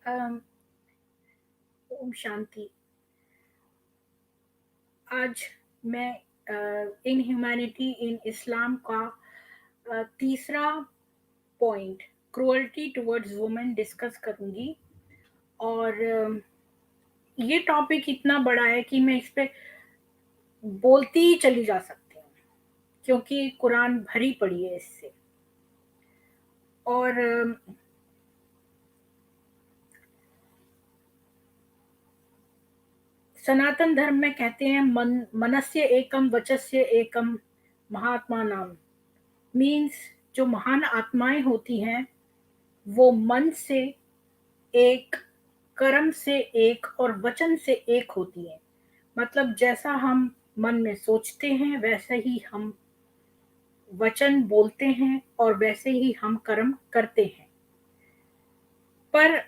अम, ओम शांति। आज मैं in humanity in इस्लाम का तीसरा point, cruelty towards women, discuss करूंगी। और ये टॉपिक इतना बड़ा है कि मैं इस पे बोलती ही चली जा सकती हूँ, क्योंकि कुरान भरी पड़ी है इससे। और सनातन धर्म में कहते हैं मनस्य एकम वचस्य एकम महात्मा नाम। मीन्स जो महान आत्माएं होती हैं वो मन से एक, कर्म से एक और वचन से एक होती है। मतलब जैसा हम मन में सोचते हैं वैसे ही हम वचन बोलते हैं और वैसे ही हम कर्म करते हैं। पर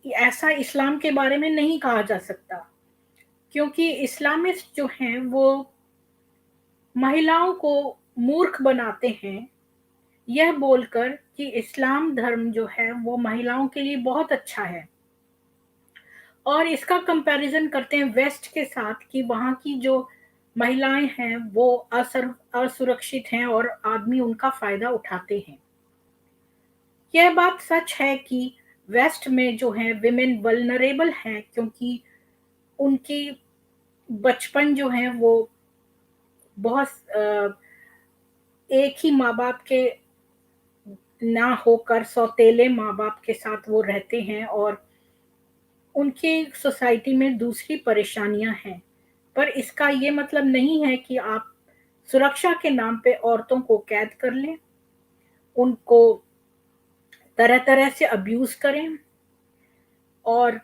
ऐसा इस्लाम के बारे में नहीं कहा जा सकता, क्योंकि इस्लामिस्ट जो हैं वो महिलाओं को मूर्ख बनाते हैं, यह बोलकर कि इस्लाम धर्म जो है वो महिलाओं के लिए बहुत अच्छा है। और इसका कंपैरिजन करते हैं वेस्ट के साथ कि वहाँ की जो महिलाएं हैं वो असुरक्षित हैं और आदमी उनका फायदा उठाते हैं। यह बात सच है कि वेस्ट में जो है विमेन वल्नरेबल हैं, क्योंकि उनकी बचपन जो है वो बहुत एक ही माँ बाप के ना होकर सौतेले माँ बाप के साथ वो रहते हैं, और उनकी सोसाइटी में दूसरी परेशानियां हैं। पर इसका ये मतलब नहीं है कि आप सुरक्षा के नाम पे औरतों को कैद कर लें, उनको तरह तरह से अब्यूज करें। और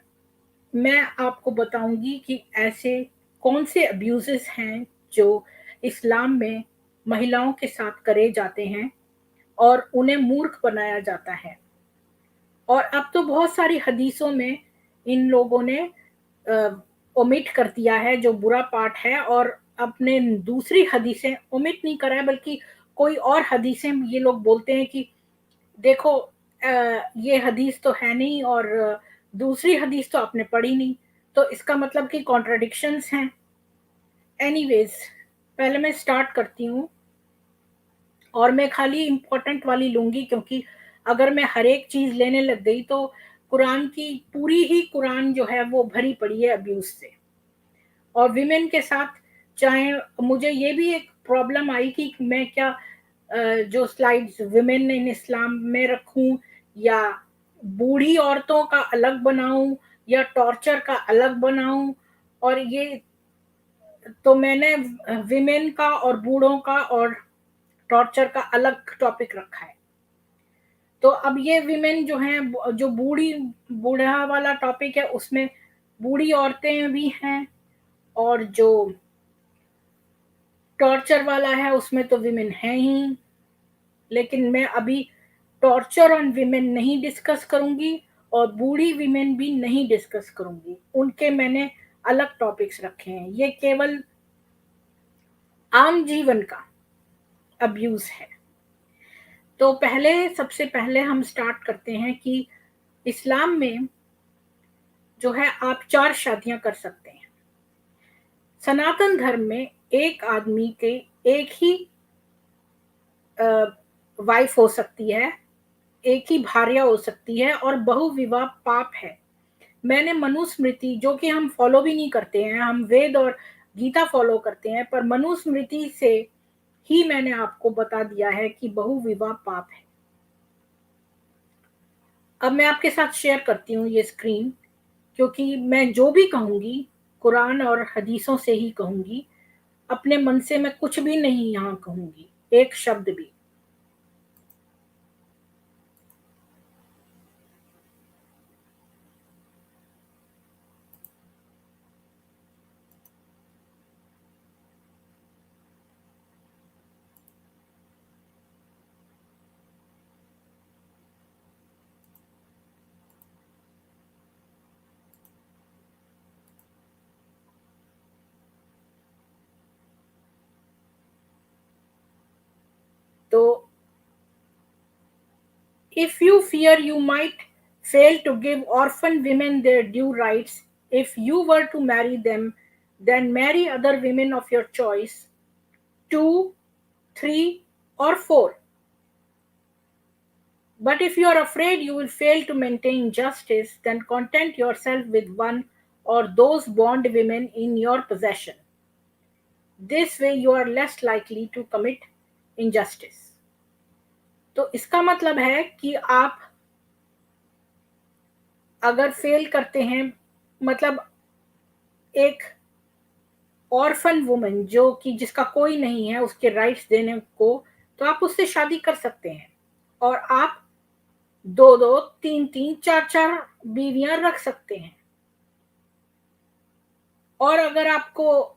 मैं आपको बताऊंगी कि ऐसे कौन से अब्यूजेस हैं जो इस्लाम में महिलाओं के साथ करे जाते हैं और उन्हें मूर्ख बनाया जाता है। और अब तो बहुत सारी हदीसों में इन लोगों ने ओमिट कर दिया है जो बुरा पार्ट है, और अपने दूसरी हदीसें ओमिट नहीं करा है, बल्कि कोई और हदीसें ये लोग बोलते हैं कि देखो ये हदीस तो है नहीं, और दूसरी हदीस तो आपने पढ़ी नहीं, तो इसका मतलब कि कॉन्ट्रडिक्शंस हैं। एनीवेज, पहले मैं स्टार्ट करती हूँ, और मैं खाली इम्पोर्टेंट वाली लूंगी, क्योंकि अगर मैं हर एक चीज लेने लग गई तो कुरान की पूरी ही कुरान जो है वो भरी पड़ी है अब्यूज से। और विमेन के साथ, चाहे मुझे ये भी एक प्रॉब्लम आई कि मैं क्या जो स्लाइड्स विमेन इन इस्लाम में रखूं, या बूढ़ी औरतों का अलग बनाऊं, या टॉर्चर का अलग बनाऊं। और ये तो मैंने विमेन का और बूढ़ों का और टॉर्चर का अलग टॉपिक रखा है। तो अब ये विमेन जो हैं, जो बूढ़ा वाला टॉपिक है उसमें बूढ़ी औरतें भी हैं, और जो टॉर्चर वाला है उसमें तो विमेन है ही। लेकिन मैं अभी टॉर्चर ऑन विमेन नहीं डिस्कस करूंगी, और बूढ़ी विमेन भी नहीं डिस्कस करूंगी, उनके मैंने अलग टॉपिक्स रखे हैं। ये केवल आम जीवन का अब्यूज है। तो सबसे पहले हम स्टार्ट करते हैं कि इस्लाम में जो है आप 4 शादियां कर सकते हैं। सनातन धर्म में एक आदमी के एक ही वाइफ हो सकती है, एक ही भार्या हो सकती है, और बहुविवाह पाप है। मैंने मनुस्मृति, जो कि हम फॉलो भी नहीं करते हैं, हम वेद और गीता फॉलो करते हैं, पर मनुस्मृति से ही मैंने आपको बता दिया है कि बहुविवाह पाप है। अब मैं आपके साथ शेयर करती हूँ ये स्क्रीन, क्योंकि मैं जो भी कहूंगी कुरान और हदीसों से ही कहूंगी, अपने मन से मैं कुछ भी नहीं यहाँ कहूंगी, एक शब्द भी। तो if you fear you might fail to give orphan women their due rights. If you were to marry them, then marry other women of your choice, 2, 3, or 4. But if you are afraid you will fail to maintain justice, then content yourself with one or those bond women in your possession. This way you are less likely to commit injustice. तो इसका मतलब है कि आप अगर fail करते हैं, मतलब एक ऑर्फन वुमन जो कि जिसका कोई नहीं है उसके राइट्स देने को, तो आप उससे शादी कर सकते हैं और आप 2-2, 3-3, 4-4 बीवियां रख सकते हैं। और अगर आपको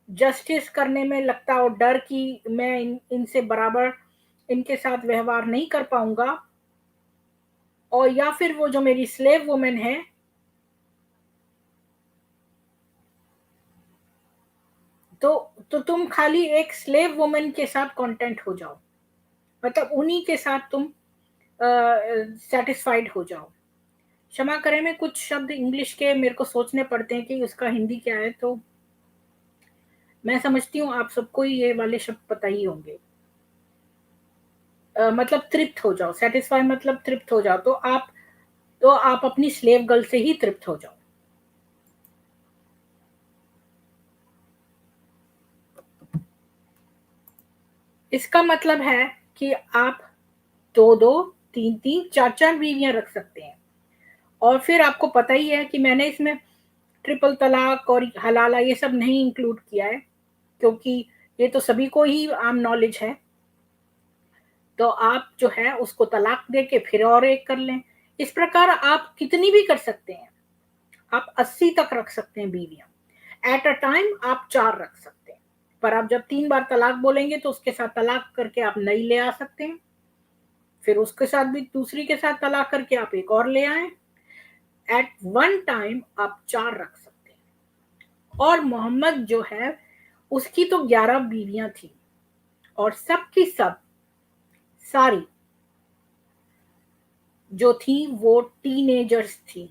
जस्टिस करने में लगता हो डर कि मैं इनसे बराबर इनके साथ व्यवहार नहीं कर पाऊंगा, और या फिर वो जो मेरी स्लेव वुमेन है, तो तुम खाली एक स्लेव वुमेन के साथ कंटेंट हो जाओ, मतलब उन्हीं के साथ तुम सेटिस्फाइड हो जाओ। क्षमा करें, मैं कुछ शब्द इंग्लिश के मेरे को सोचने पड़ते हैं कि उसका हिंदी क्या है, तो मैं समझती हूँ आप सबको ये वाले शब्द पता ही होंगे। मतलब तृप्त हो जाओ, सेटिस्फाई मतलब तृप्त हो जाओ, तो आप अपनी स्लेव गर्ल से ही तृप्त हो जाओ। इसका मतलब है कि आप 2-2, 3-3, 4-4 बीवियां रख सकते हैं। और फिर आपको पता ही है कि मैंने इसमें ट्रिपल तलाक और हलाला ये सब नहीं इंक्लूड किया है, क्योंकि ये तो सभी को ही आम नॉलेज है। तो आप जो है उसको तलाक दे के फिर और एक कर लें। इस प्रकार आप कितनी भी कर सकते हैं, आप 80 तक रख सकते हैं बीवियां। एट अ टाइम आप 4 रख सकते हैं, पर आप जब 3 बार तलाक बोलेंगे तो उसके साथ तलाक करके आप नई ले आ सकते हैं, फिर उसके साथ भी दूसरी के साथ तलाक करके आप एक और ले आए। एट वन टाइम आप 4 रख सकते हैं। और मोहम्मद जो है उसकी तो 11 बीवियां थी, और सब की सब सारी जो थी वो टीनेजर्स थी।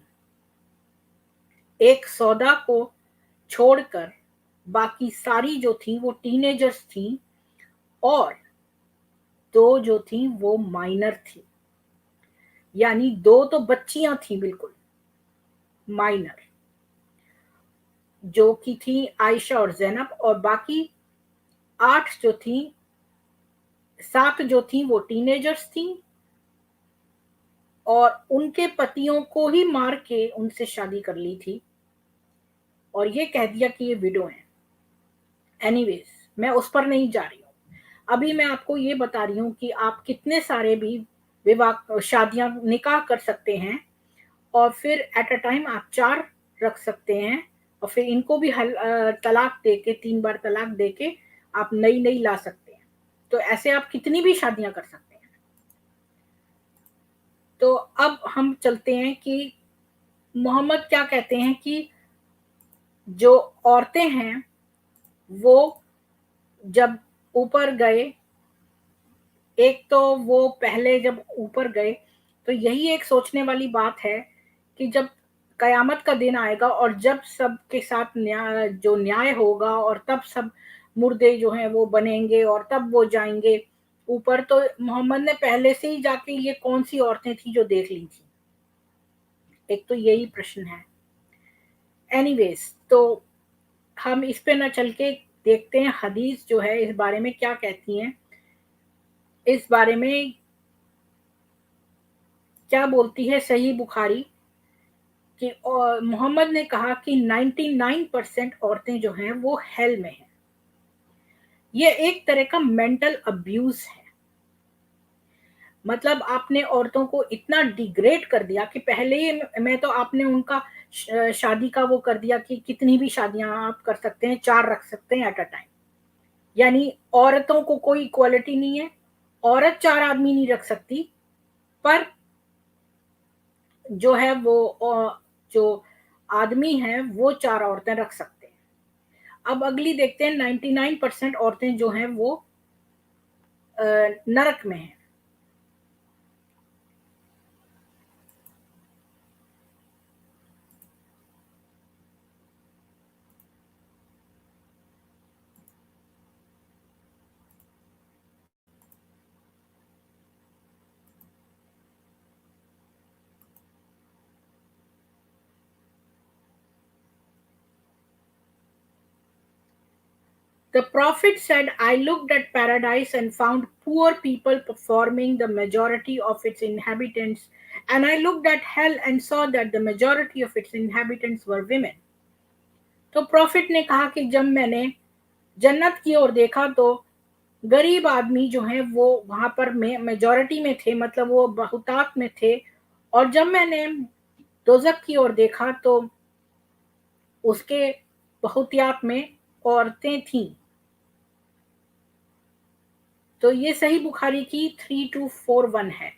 एक सौदा को छोड़कर बाकी सारी जो थी वो टीनेजर्स थी, और 2 जो थी वो माइनर थी, यानी 2 तो बच्चियां थी बिल्कुल माइनर, जो की थी आयशा और जैनब, और बाकी 8 जो थी, 7 जो थी वो टीनेजर्स थी, और उनके पतियों को ही मार के उनसे शादी कर ली थी, और ये कह दिया कि ये विडो हैं। एनीवेज, मैं उस पर नहीं जा रही हूँ। अभी मैं आपको ये बता रही हूँ कि आप कितने सारे भी विवाह शादियां निकाह कर सकते हैं, और फिर एट अ टाइम आप 4 रख सकते हैं, और फिर इनको भी तलाक दे के 3 बार तलाक दे के आप नई नई ला सकते हैं। तो ऐसे आप कितनी भी शादियां कर सकते हैं। तो अब हम चलते हैं कि मोहम्मद क्या कहते हैं कि जो औरतें हैं वो जब ऊपर गए, एक तो वो पहले जब ऊपर गए, तो यही एक सोचने वाली बात है कि जब कयामत का दिन आएगा और जब सबके साथ जो न्याय होगा, और तब सब मुर्दे जो हैं वो बनेंगे और तब वो जाएंगे ऊपर, तो मोहम्मद ने पहले से ही जाके ये कौन सी औरतें थी जो देख ली थी, एक तो यही प्रश्न है। एनीवेज, तो हम इस पे न चल के देखते हैं हदीस जो है इस बारे में क्या कहती हैं। इस बारे में क्या बोलती है सही बुखारी कि मोहम्मद ने कहा कि 99% औरतें जो हैं वो हेल में हैं। ये एक तरह का मेंटल अब्यूज है, मतलब आपने औरतों को इतना डिग्रेड कर दिया कि पहले ही मैं तो आपने उनका शादी का वो कर दिया कि कितनी भी शादियां आप कर सकते हैं, 4 रख सकते हैं एट अ टाइम, यानी औरतों को कोई इक्वालिटी नहीं है, औरत 4 आदमी नहीं रख सकती, पर जो है वो जो आदमी है वो 4 औरतें रख सकते हैं। अब अगली देखते हैं, 99% औरतें जो हैं वो नरक में हैं। The prophet said, I looked at paradise and found poor people performing the majority of its inhabitants, and I looked at hell and saw that the majority of its inhabitants were women. तो profit ने कहा कि जब मैंने जन्नत की ओर देखा तो गरीब आदमी जो हैं वो वहां पर मेजॉरिटी में थे, मतलब वो बहुतात में थे। और जब मैंने दोजक की ओर देखा तो उसके बहुतियात में औरतें थीं। तो ये सही बुखारी की 3241 है।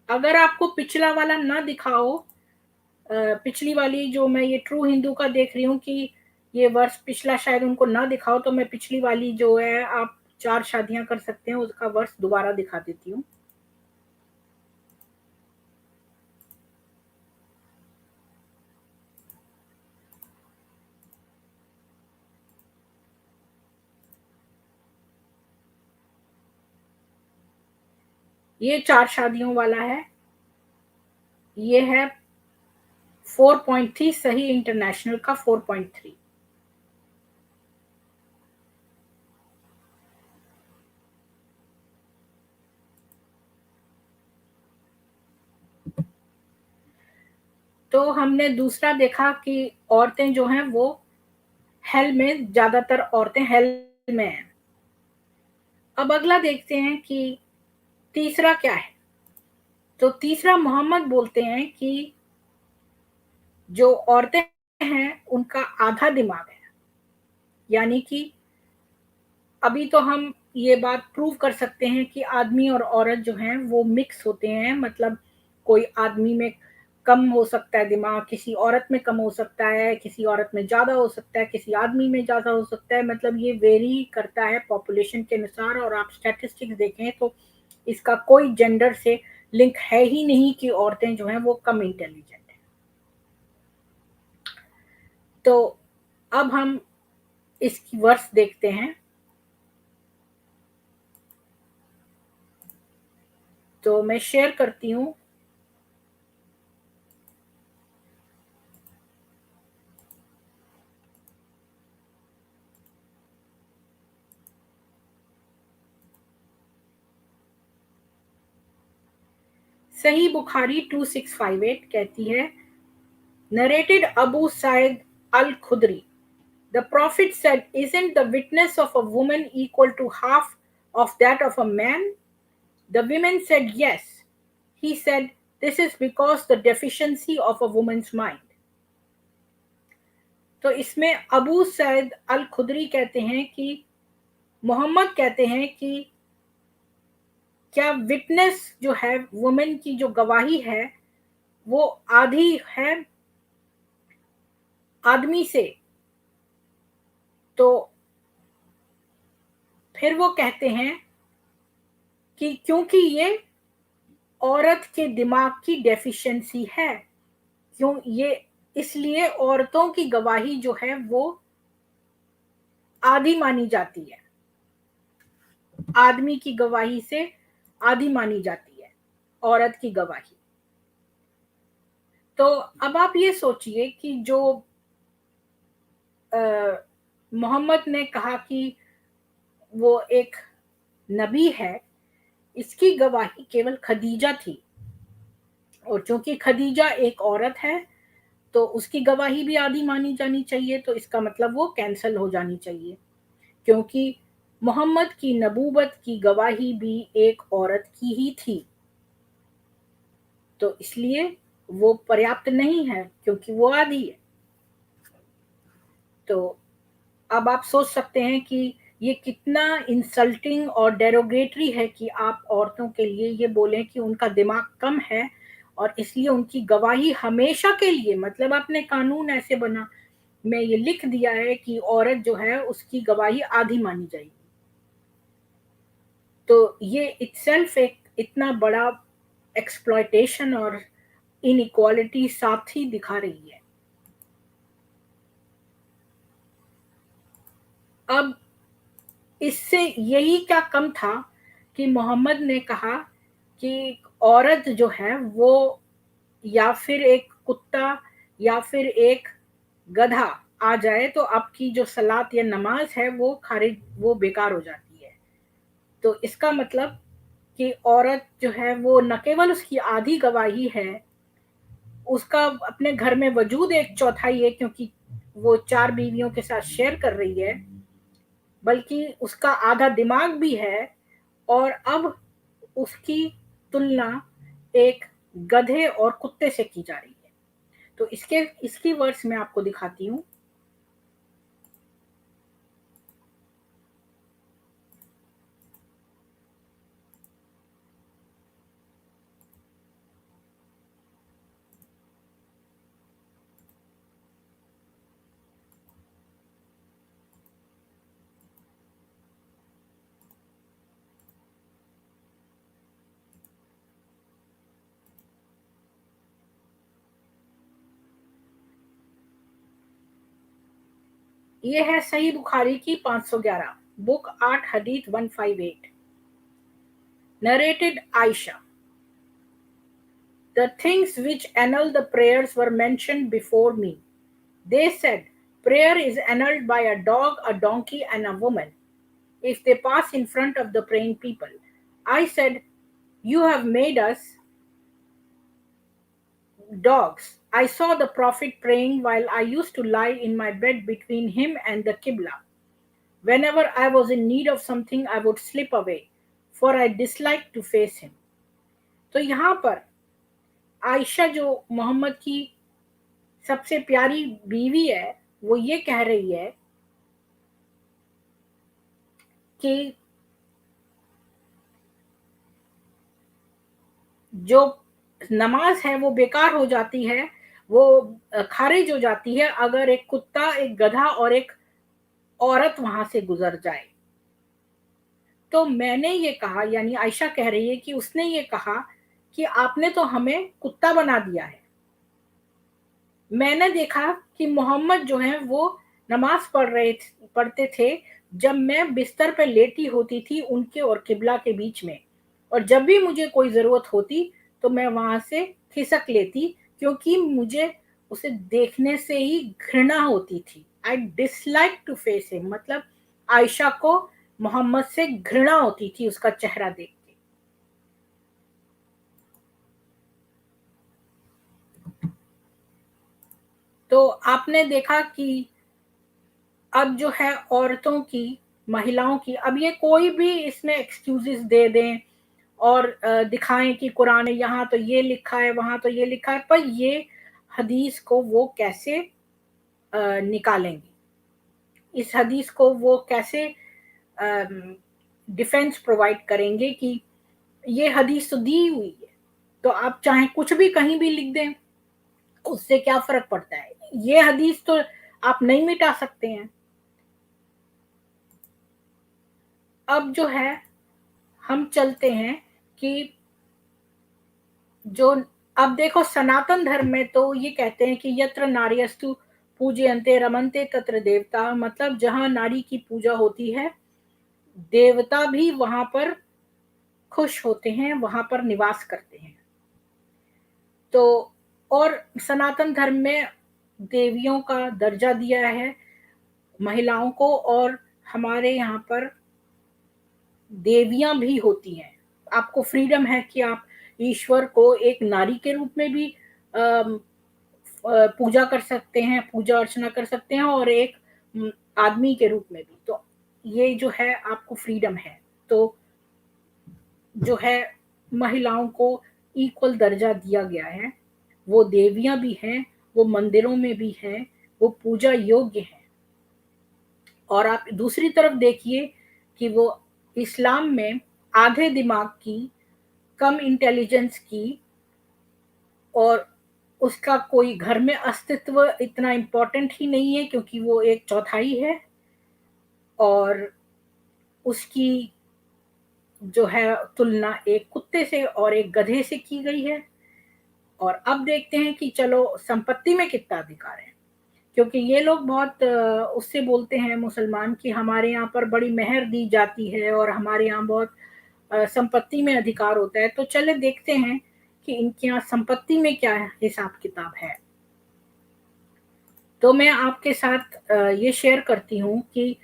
अगर आपको पिछला वाला ना दिखा हो, पिछली वाली जो मैं ये ट्रू हिंदू का देख रही हूँ कि ये वर्ष पिछला शायद उनको ना दिखाओ, तो मैं पिछली वाली जो है आप 4 शादियां कर सकते हैं उसका वर्ष दोबारा दिखा देती हूँ। ये 4 शादियों वाला है। ये है 4.3, सही इंटरनेशनल का 4.3। तो हमने दूसरा देखा कि औरतें जो हैं वो हेल में, ज्यादातर औरतें हेल में हैं। अब अगला देखते हैं कि तीसरा क्या है। तो तीसरा मोहम्मद बोलते हैं कि जो औरतें हैं उनका आधा दिमाग है, यानी कि अभी तो हम ये बात प्रूव कर सकते हैं कि आदमी और औरत जो हैं वो मिक्स होते हैं, मतलब कोई आदमी में कम हो सकता है दिमाग, किसी औरत में कम हो सकता है, किसी औरत में ज़्यादा हो सकता है, किसी आदमी में ज़्यादा हो सकता है, मतलब ये वेरी करता है पॉपुलेशन के अनुसार। और आप स्टैटिस्टिक्स देखें तो इसका कोई जेंडर से लिंक है ही नहीं कि औरतें जो हैं वो कम इंटेलिजेंट हैं। तो अब हम इसकी वर्स देखते हैं। तो मैं शेयर करती हूँ। सही बुखारी 2658 कहती है, narrated Abu Said al Khudri, the prophet said, isn't the witness of a woman equal to half of that of a man? The women said yes. He said, this is because the deficiency of a woman's mind. तो इसमें Abu Said al खुदरी कहते हैं कि मोहम्मद कहते हैं कि क्या witness जो है, वुमेन की जो गवाही है, वो आधी है आदमी से। तो फिर वो कहते हैं कि क्योंकि ये औरत के दिमाग की डेफिशिएंसी है, क्यों ये, इसलिए औरतों की गवाही जो है वो आधी मानी जाती है, आदमी की गवाही से आधी मानी जाती है औरत की गवाही। तो अब आप ये सोचिए कि जो मोहम्मद ने कहा कि वो एक नबी है, इसकी गवाही केवल खदीजा थी, और चूंकि खदीजा एक औरत है तो उसकी गवाही भी आधी मानी जानी चाहिए, तो इसका मतलब वो कैंसिल हो जानी चाहिए, क्योंकि मोहम्मद की नबूवत की गवाही भी एक औरत की ही थी। तो इसलिए वो पर्याप्त नहीं है क्योंकि वो आधी है। तो अब आप सोच सकते हैं कि ये कितना इंसल्टिंग और डेरोगेटरी है कि आप औरतों के लिए ये बोलें कि उनका दिमाग कम है और इसलिए उनकी गवाही हमेशा के लिए, मतलब आपने कानून ऐसे बना में ये लिख दिया है कि औरत जो है उसकी गवाही आधी मानी जाएगी। तो ये इटसेल्फ एक इतना बड़ा एक्सप्लॉयटेशन और इनइक्वालिटी साथ ही दिखा रही है। अब इससे यही क्या कम था कि मोहम्मद ने कहा कि औरत जो है वो या फिर एक कुत्ता या फिर एक गधा आ जाए तो आपकी जो सलात या नमाज है वो बेकार हो जाती है। तो इसका मतलब कि औरत जो है वो न केवल उसकी आधी गवाही है, उसका अपने घर में वजूद एक चौथाई है, क्योंकि वो 4 बीवियों के साथ शेयर कर रही है, बल्कि उसका आधा दिमाग भी है। और अब उसकी तुलना एक गधे और कुत्ते से की जा रही है। तो इसकी वर्ड्स मैं आपको दिखाती हूँ। ये है सही बुखारी की 511, book 8 हदीथ 158। Narrated Ayesha, the things which annul the prayers were mentioned before me. They said, prayer is annulled by a dog, a donkey, and a woman if they pass in front of the praying people. I said, you have made us dogs. I saw the Prophet praying while I used to lie in my bed between him and the Qibla. Whenever I was in need of something, I would slip away, for I disliked to face him. तो यहाँ पर आयशा जो मोहम्मद की सबसे प्यारी बीवी है, वो ये कह रही है कि जो नमाज है वो बेकार हो जाती है, वो खारिज हो जाती है अगर एक कुत्ता, एक गधा और एक औरत वहां से गुजर जाए। तो मैंने ये कहा, यानी आयशा कह रही है कि उसने ये कहा कि आपने तो हमें कुत्ता बना दिया है। मैंने देखा कि मोहम्मद जो है वो नमाज पढ़ते थे जब मैं बिस्तर पे लेटी होती थी उनके और किबला के बीच में, और जब भी मुझे कोई ज़रूरत होती तो मैं वहाँ से खिसक लेती, क्योंकि मुझे उसे देखने से ही घृणा होती थी। I dislike to face him, मतलब आयशा को मोहम्मद से घृणा होती थी उसका चेहरा देख के। तो आपने देखा कि अब जो है औरतों की, महिलाओं की, अब ये कोई भी इसमें एक्सक्यूजेस दे दें और दिखाएं कि कुरान में यहाँ तो ये लिखा है, वहां तो ये लिखा है, पर ये हदीस को वो कैसे निकालेंगे, इस हदीस को वो कैसे डिफेंस प्रोवाइड करेंगे कि ये हदीस तो दी हुई है, तो आप चाहे कुछ भी कहीं भी लिख दें, उससे क्या फर्क पड़ता है, ये हदीस तो आप नहीं मिटा सकते हैं। अब जो है हम चलते हैं कि जो, अब देखो सनातन धर्म में तो ये कहते हैं कि यत्र नार्यस्तु पूजयन्ते रमन्ते तत्र देवता, मतलब जहां नारी की पूजा होती है देवता भी वहां पर खुश होते हैं, वहां पर निवास करते हैं। तो और सनातन धर्म में देवियों का दर्जा दिया है महिलाओं को, और हमारे यहाँ पर देवियां भी होती हैं। आपको फ्रीडम है कि आप ईश्वर को एक नारी के रूप में भी पूजा कर सकते हैं, पूजा अर्चना कर सकते हैं, और एक आदमी के रूप में भी। तो ये जो है आपको फ्रीडम है। तो जो है महिलाओं को इक्वल दर्जा दिया गया है, वो देवियां भी हैं, वो मंदिरों में भी हैं, वो पूजा योग्य हैं। और आप दूसरी तरफ देखिए कि वो इस्लाम में आधे दिमाग की, कम इंटेलिजेंस की, और उसका कोई घर में अस्तित्व इतना इम्पोर्टेंट ही नहीं है, क्योंकि वो एक चौथाई है, और उसकी जो है तुलना एक कुत्ते से और एक गधे से की गई है। और अब देखते हैं कि चलो संपत्ति में कितना अधिकार है, क्योंकि ये लोग बहुत उससे बोलते हैं मुसलमान कि हमारे यहाँ पर बड़ी मेहर दी जाती है और हमारे यहाँ बहुत संपत्ति में अधिकार होता है। तो चले देखते हैं कि इनके यहाँ संपत्ति में क्या हिसाब किताब है। तो मैं आपके साथ ये शेयर करती हूँ कि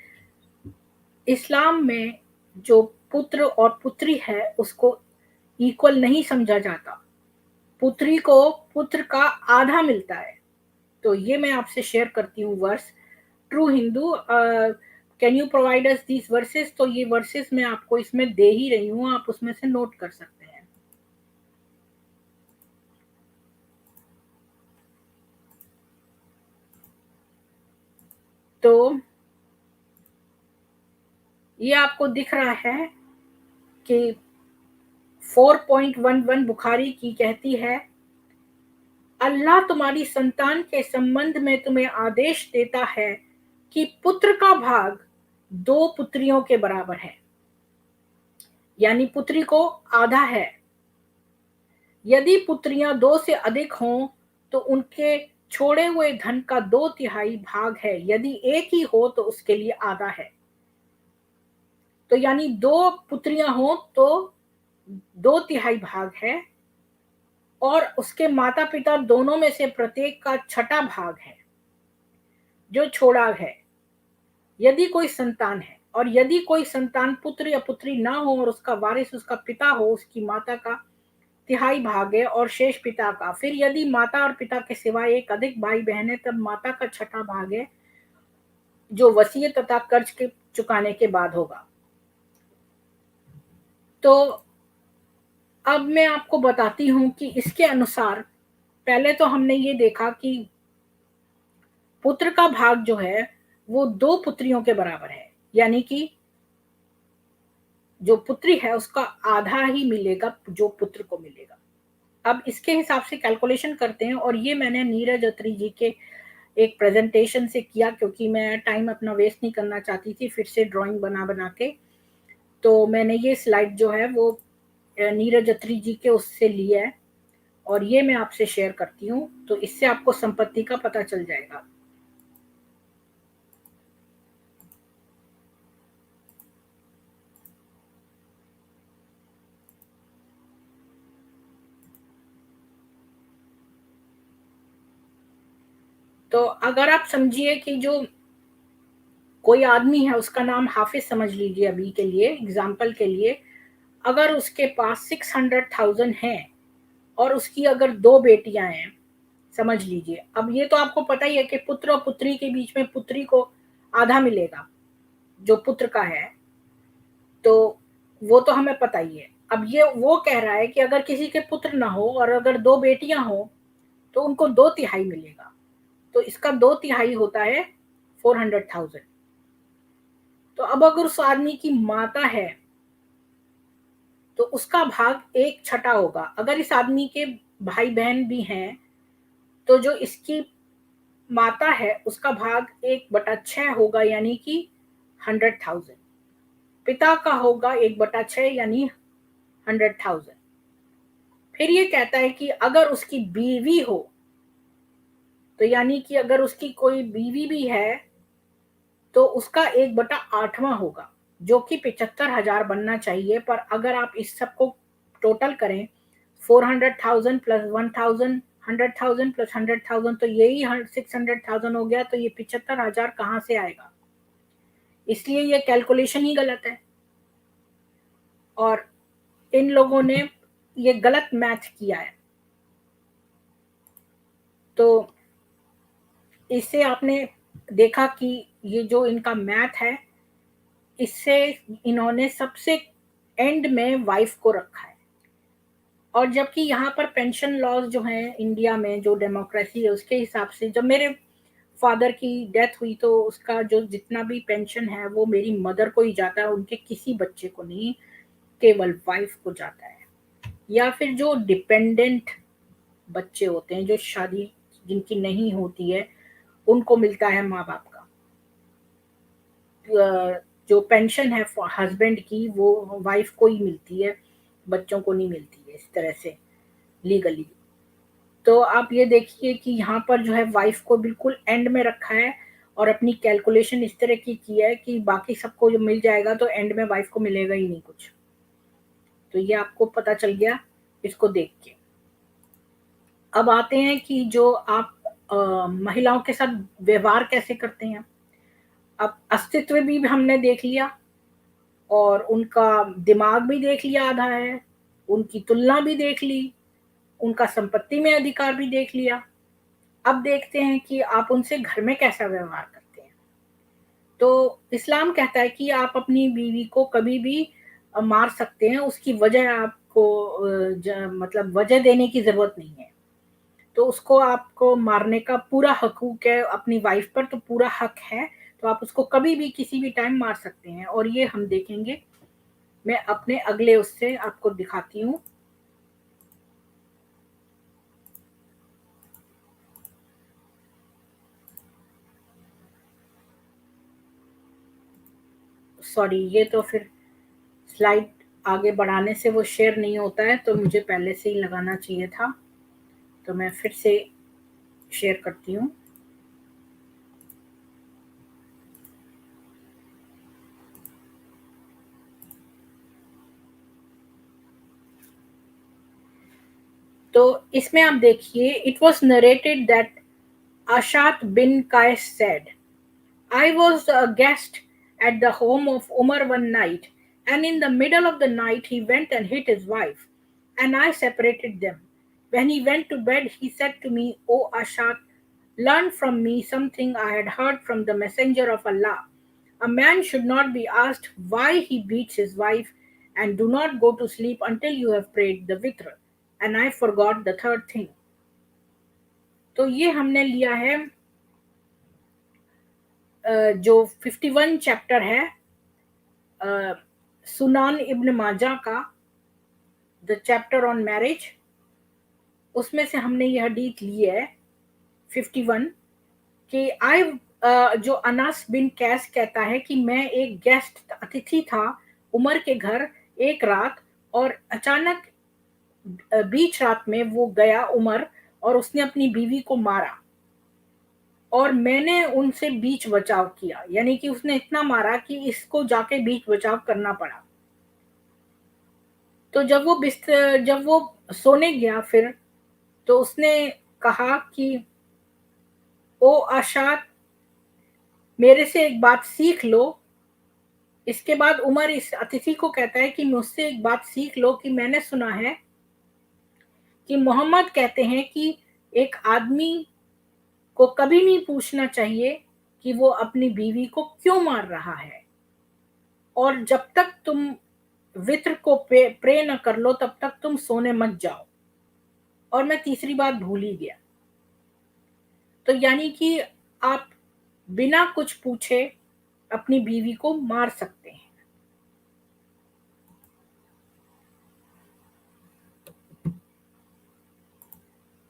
इस्लाम में जो पुत्र और पुत्री है उसको इक्वल नहीं समझा जाता। पुत्री को पुत्र का आधा मिलता है। तो ये मैं आपसे शेयर करती हूँ verse. True Hindu, can you provide us these verses? तो ये वर्सेस मैं आपको इसमें दे ही रही हूँ, आप उसमें से नोट कर सकते हैं। तो ये आपको दिख रहा है कि 4.11 बुखारी की कहती है, अल्लाह तुम्हारी संतान के संबंध में तुम्हें आदेश देता है कि पुत्र का भाग 2 पुत्रियों के बराबर है, यानी पुत्री को आधा है। यदि पुत्रियां 2 से अधिक हों तो उनके छोड़े हुए धन का 2/3 भाग है। यदि एक ही हो तो उसके लिए आधा है। तो यानी 2 पुत्रियां हो तो 2/3 भाग है, और उसके माता पिता दोनों में से प्रत्येक का छठा भाग है जो छोड़ा है, यदि कोई संतान है। और यदि कोई संतान पुत्र या पुत्री ना हो और उसका वारिस उसका पिता हो, उसकी माता का तिहाई भाग है और शेष पिता का। फिर यदि माता और पिता के सिवाय एक अधिक भाई बहन है तब माता का छठा भाग है, जो वसीयत तथा कर्ज के चुकाने के बाद होगा। तो अब मैं आपको बताती हूं कि इसके अनुसार पहले तो हमने ये देखा कि पुत्र का भाग जो है वो 2 पुत्रियों के बराबर है, यानी कि जो पुत्री है उसका आधा ही मिलेगा जो पुत्र को मिलेगा। अब इसके हिसाब से कैलकुलेशन करते हैं, और ये मैंने नीरज अत्री जी के एक प्रेजेंटेशन से किया, क्योंकि मैं टाइम अपना वेस्ट नहीं करना चाहती थी फिर से ड्राइंग बना बना के। तो मैंने ये स्लाइड जो है वो नीरज अत्री जी के उससे लिया है, और ये मैं आपसे शेयर करती हूँ। तो इससे आपको संपत्ति का पता चल जाएगा। तो अगर आप समझिए कि जो कोई आदमी है, उसका नाम हाफिज समझ लीजिए अभी के लिए, एग्जाम्पल के लिए, अगर उसके पास 600,000 है और उसकी अगर 2 बेटियां हैं, समझ लीजिए। अब ये तो आपको पता ही है कि पुत्र और पुत्री के बीच में पुत्री को आधा मिलेगा जो पुत्र का है, तो वो तो हमें पता ही है। अब ये वो कह रहा है कि अगर किसी के पुत्र ना हो और अगर 2 बेटियां हो तो उनको 2/3 मिलेगा। तो इसका 2/3 होता है 400,000। तो अब अगर उस आदमी की माता है तो उसका भाग 1/6 होगा। अगर इस आदमी के भाई बहन भी हैं तो जो इसकी माता है उसका भाग 1/6 होगा, यानी कि 100,000। पिता का होगा 1/6 यानी 100,000। फिर ये कहता है कि अगर उसकी बीवी हो, तो यानी कि अगर उसकी कोई बीवी भी है तो उसका 1/8वां होगा, जो कि 75,000 बनना चाहिए। पर अगर आप इस सबको टोटल करें, 400,000 प्लस 1,000, 100,000 प्लस 100,000, तो यही 600,000 हो गया। तो ये 75,000 कहाँ से आएगा? इसलिए ये कैलकुलेशन ही गलत है, और इन लोगों ने ये गलत मैथ किया है। तो इससे आपने देखा कि ये जो इनका मैथ है, इससे इन्होंने सबसे एंड में वाइफ को रखा है। और जबकि यहाँ पर पेंशन लॉज जो हैं इंडिया में, जो डेमोक्रेसी है उसके हिसाब से, जब मेरे फादर की डेथ हुई तो उसका जो जितना भी पेंशन है वो मेरी मदर को ही जाता है, उनके किसी बच्चे को नहीं, केवल वाइफ को जाता है। या फिर जो डिपेंडेंट बच्चे होते हैं, जो शादी जिनकी नहीं होती है, उनको मिलता है माँ बाप का। जो पेंशन है हस्बैंड की वो वाइफ को ही मिलती है, बच्चों को नहीं मिलती है इस तरह से लीगली। तो आप ये देखिए कि यहाँ पर जो है वाइफ को बिल्कुल एंड में रखा है, और अपनी कैलकुलेशन इस तरह की है कि बाकी सबको जो मिल जाएगा तो एंड में वाइफ को मिलेगा ही नहीं कुछ। तो ये आपको पता चल गया इसको देख के। अब आते हैं कि जो आप महिलाओं के साथ व्यवहार कैसे करते हैं। अब अस्तित्व भी हमने देख लिया और उनका दिमाग भी देख लिया आधा है, उनकी तुलना भी देख ली, उनका संपत्ति में अधिकार भी देख लिया। अब देखते हैं कि आप उनसे घर में कैसा व्यवहार करते हैं। तो इस्लाम कहता है कि आप अपनी बीवी को कभी भी मार सकते हैं, उसकी वजह आपको मतलब वजह देने की जरूरत नहीं है। तो उसको आपको मारने का पूरा हकूक है, अपनी वाइफ पर तो पूरा हक है। तो आप उसको कभी भी किसी भी टाइम मार सकते हैं और ये हम देखेंगे। मैं अपने अगले उससे आपको दिखाती हूँ। सॉरी, ये तो फिर स्लाइड आगे बढ़ाने से वो शेयर नहीं होता है, तो मुझे पहले से ही लगाना चाहिए था। तो मैं फिर से शेयर करती हूँ। तो इसमें आप देखिए, it was narrated that Ashat bin Qais said, I was a guest at the home of Umar one night, and in the middle of the night he went and hit his wife, and I separated them. When he went to bed, he said to me, O Ashat, learn from me something I had heard from the Messenger of Allah. A man should not be asked why he beats his wife, and do not go to sleep until you have prayed the witr. And I forgot the third thing. तो ये हमने लिया है जो 51 chapter है सुनान इब्न माजा का, the chapter on marriage, उसमें से हमने ये हदीस ली है 51 कि जो अनस बिन कैस कहता है कि मैं एक गेस्ट अतिथि था उमर के घर एक रात, और अचानक बीच रात में वो गया उमर और उसने अपनी बीवी को मारा और मैंने उनसे बीच बचाव किया, यानी कि उसने इतना मारा कि इसको जाके बीच बचाव करना पड़ा। तो जब वो सोने गया फिर, तो उसने कहा कि ओ आशात, मेरे से एक बात सीख लो। इसके बाद उमर इस अतिथि को कहता है कि मुझसे एक बात सीख लो कि मैंने सुना है कि मोहम्मद कहते हैं कि एक आदमी को कभी नहीं पूछना चाहिए कि वो अपनी बीवी को क्यों मार रहा है, और जब तक तुम वित्र को प्रे न कर लो तब तक तुम सोने मत जाओ। और मैं तीसरी बात भूल ही गया। तो यानी कि आप बिना कुछ पूछे अपनी बीवी को मार सकते हैं।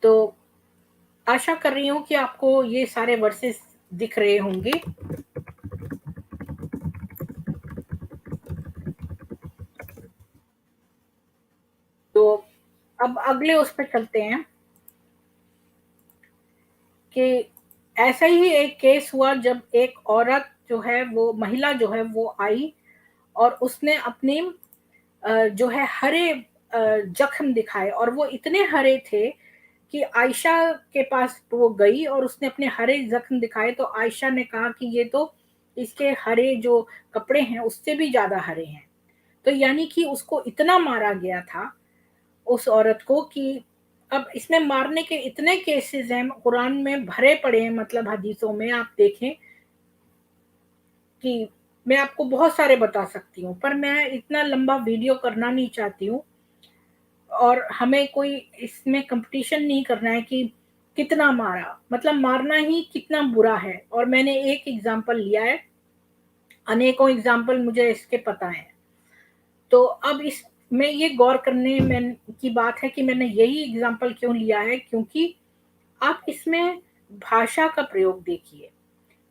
तो आशा कर रही हूँ कि आपको ये सारे वर्सेस दिख रहे होंगे। तो अब अगले उस पर चलते हैं कि ऐसा ही एक केस हुआ जब एक औरत जो है, वो महिला जो है वो आई और उसने अपने जो है हरे जख्म दिखाए, और वो इतने हरे थे कि आयशा के पास वो गई और उसने अपने हरे जख्म दिखाए। तो आयशा ने कहा कि ये तो इसके हरे जो कपड़े हैं उससे भी ज्यादा हरे हैं। तो यानी कि उसको इतना मारा गया था उस औरत को कि अब इसमें मारने के इतने केसेस हैं, कुरान में भरे पड़े हैं, मतलब हदीसों में आप देखें कि मैं आपको बहुत सारे बता सकती हूँ, पर मैं इतना लंबा वीडियो करना नहीं चाहती हूँ और हमें कोई इसमें कंपटीशन नहीं करना है कि कितना मारा, मतलब मारना ही कितना बुरा है। और मैंने एक एग्जाम्पल लिया है, अनेकों एग्जाम्पल मुझे इसके पता है। तो अब इसमें ये गौर करने में की बात है कि मैंने यही एग्जाम्पल क्यों लिया है, क्योंकि आप इसमें भाषा का प्रयोग देखिए।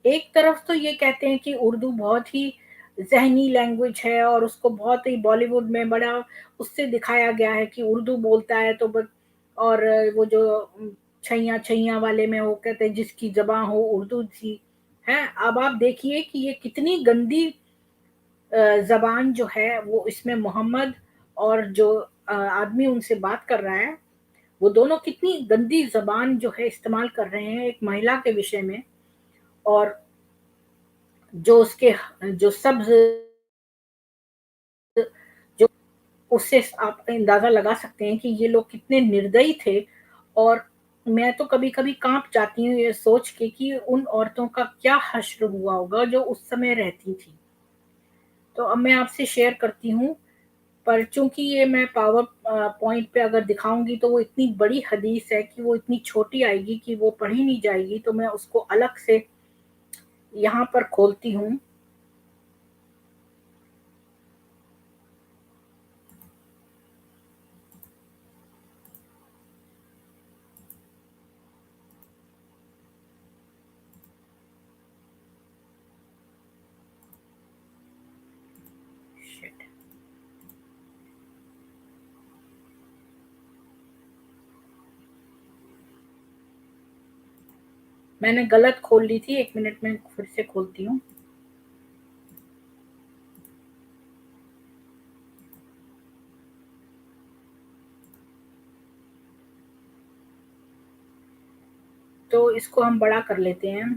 एक तरफ तो ये कहते हैं कि उर्दू बहुत ही ज़हनी लैंग्वेज है और उसको बहुत ही बॉलीवुड में बड़ा उससे दिखाया गया है कि उर्दू बोलता है तो और वो जो छैया छैया वाले में वो कहते हैं जिसकी ज़बान हो उर्दू सी है। अब आप देखिए कि ये कितनी गंदी ज़बान जो है वो इसमें मोहम्मद और जो आदमी उनसे बात कर रहा है, वो दोनों कितनी गंदी ज़बान जो है इस्तेमाल कर रहे हैं एक महिला के विषय में। और जो उसके जो सब्ज़ जो उससे आप अंदाज़ा लगा सकते हैं कि ये लोग कितने निर्दयी थे। और मैं तो कभी-कभी काँप जाती हूँ ये सोच के कि उन औरतों का क्या हश्र हुआ होगा जो उस समय रहती थी। तो अब मैं आपसे शेयर करती हूँ, पर चूँकि ये मैं पावर पॉइंट पे अगर दिखाऊँगी तो वो इतनी बड़ी हदीस है कि वो इतनी छोटी आएगी कि वो पढ़ी नहीं जाएगी, तो मैं उसको अलग से यहाँ पर खोलती हूँ। शिट! मैंने गलत खोल ली थी, 1 मिनट में फिर से खोलती हूँ। तो इसको हम बड़ा कर लेते हैं।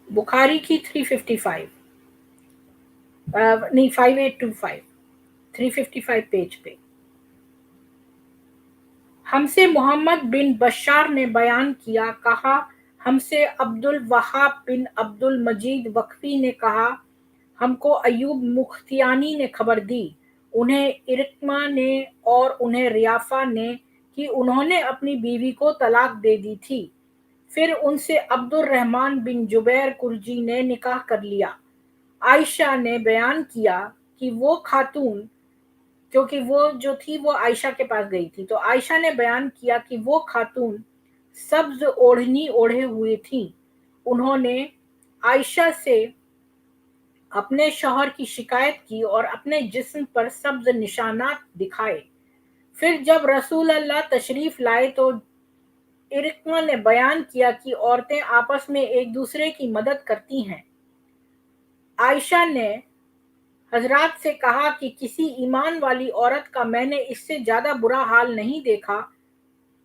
बुखारी की 355 नहीं 5825 355 पेज पे। हमसे मोहम्मद बिन बशार ने बयान किया, कहा हमसे अब्दुल वहाब बिन अब्दुल मजीद वक्फी ने कहा हमको अयूब मुख्तियानी ने खबर दी, उन्हें इरकमा ने और उन्हें रियाफा ने, कि उन्होंने अपनी बीवी को तलाक दे दी थी। फिर उनसे अब्दुल रहमान बिन जुबैर कुरजी ने निकाह कर लिया। आयशा ने बयान किया कि वो खातून, क्योंकि वो जो थी वो आयशा के पास गई थी, तो आयशा ने बयान किया कि वो खातून सब्ज ओढ़नी ओढ़े हुए थी। उन्होंने आयशा से अपने शौहर की शिकायत की और अपने जिस्म पर सब्ज निशानात दिखाए। फिर जब रसूल अल्लाह तशरीफ लाए तो इरकमा ने बयान किया कि औरतें आपस में एक दूसरे की मदद करती हैं। आयशा ने हजरात से कहा कि किसी ईमान वाली औरत का मैंने इससे ज्यादा बुरा हाल नहीं देखा,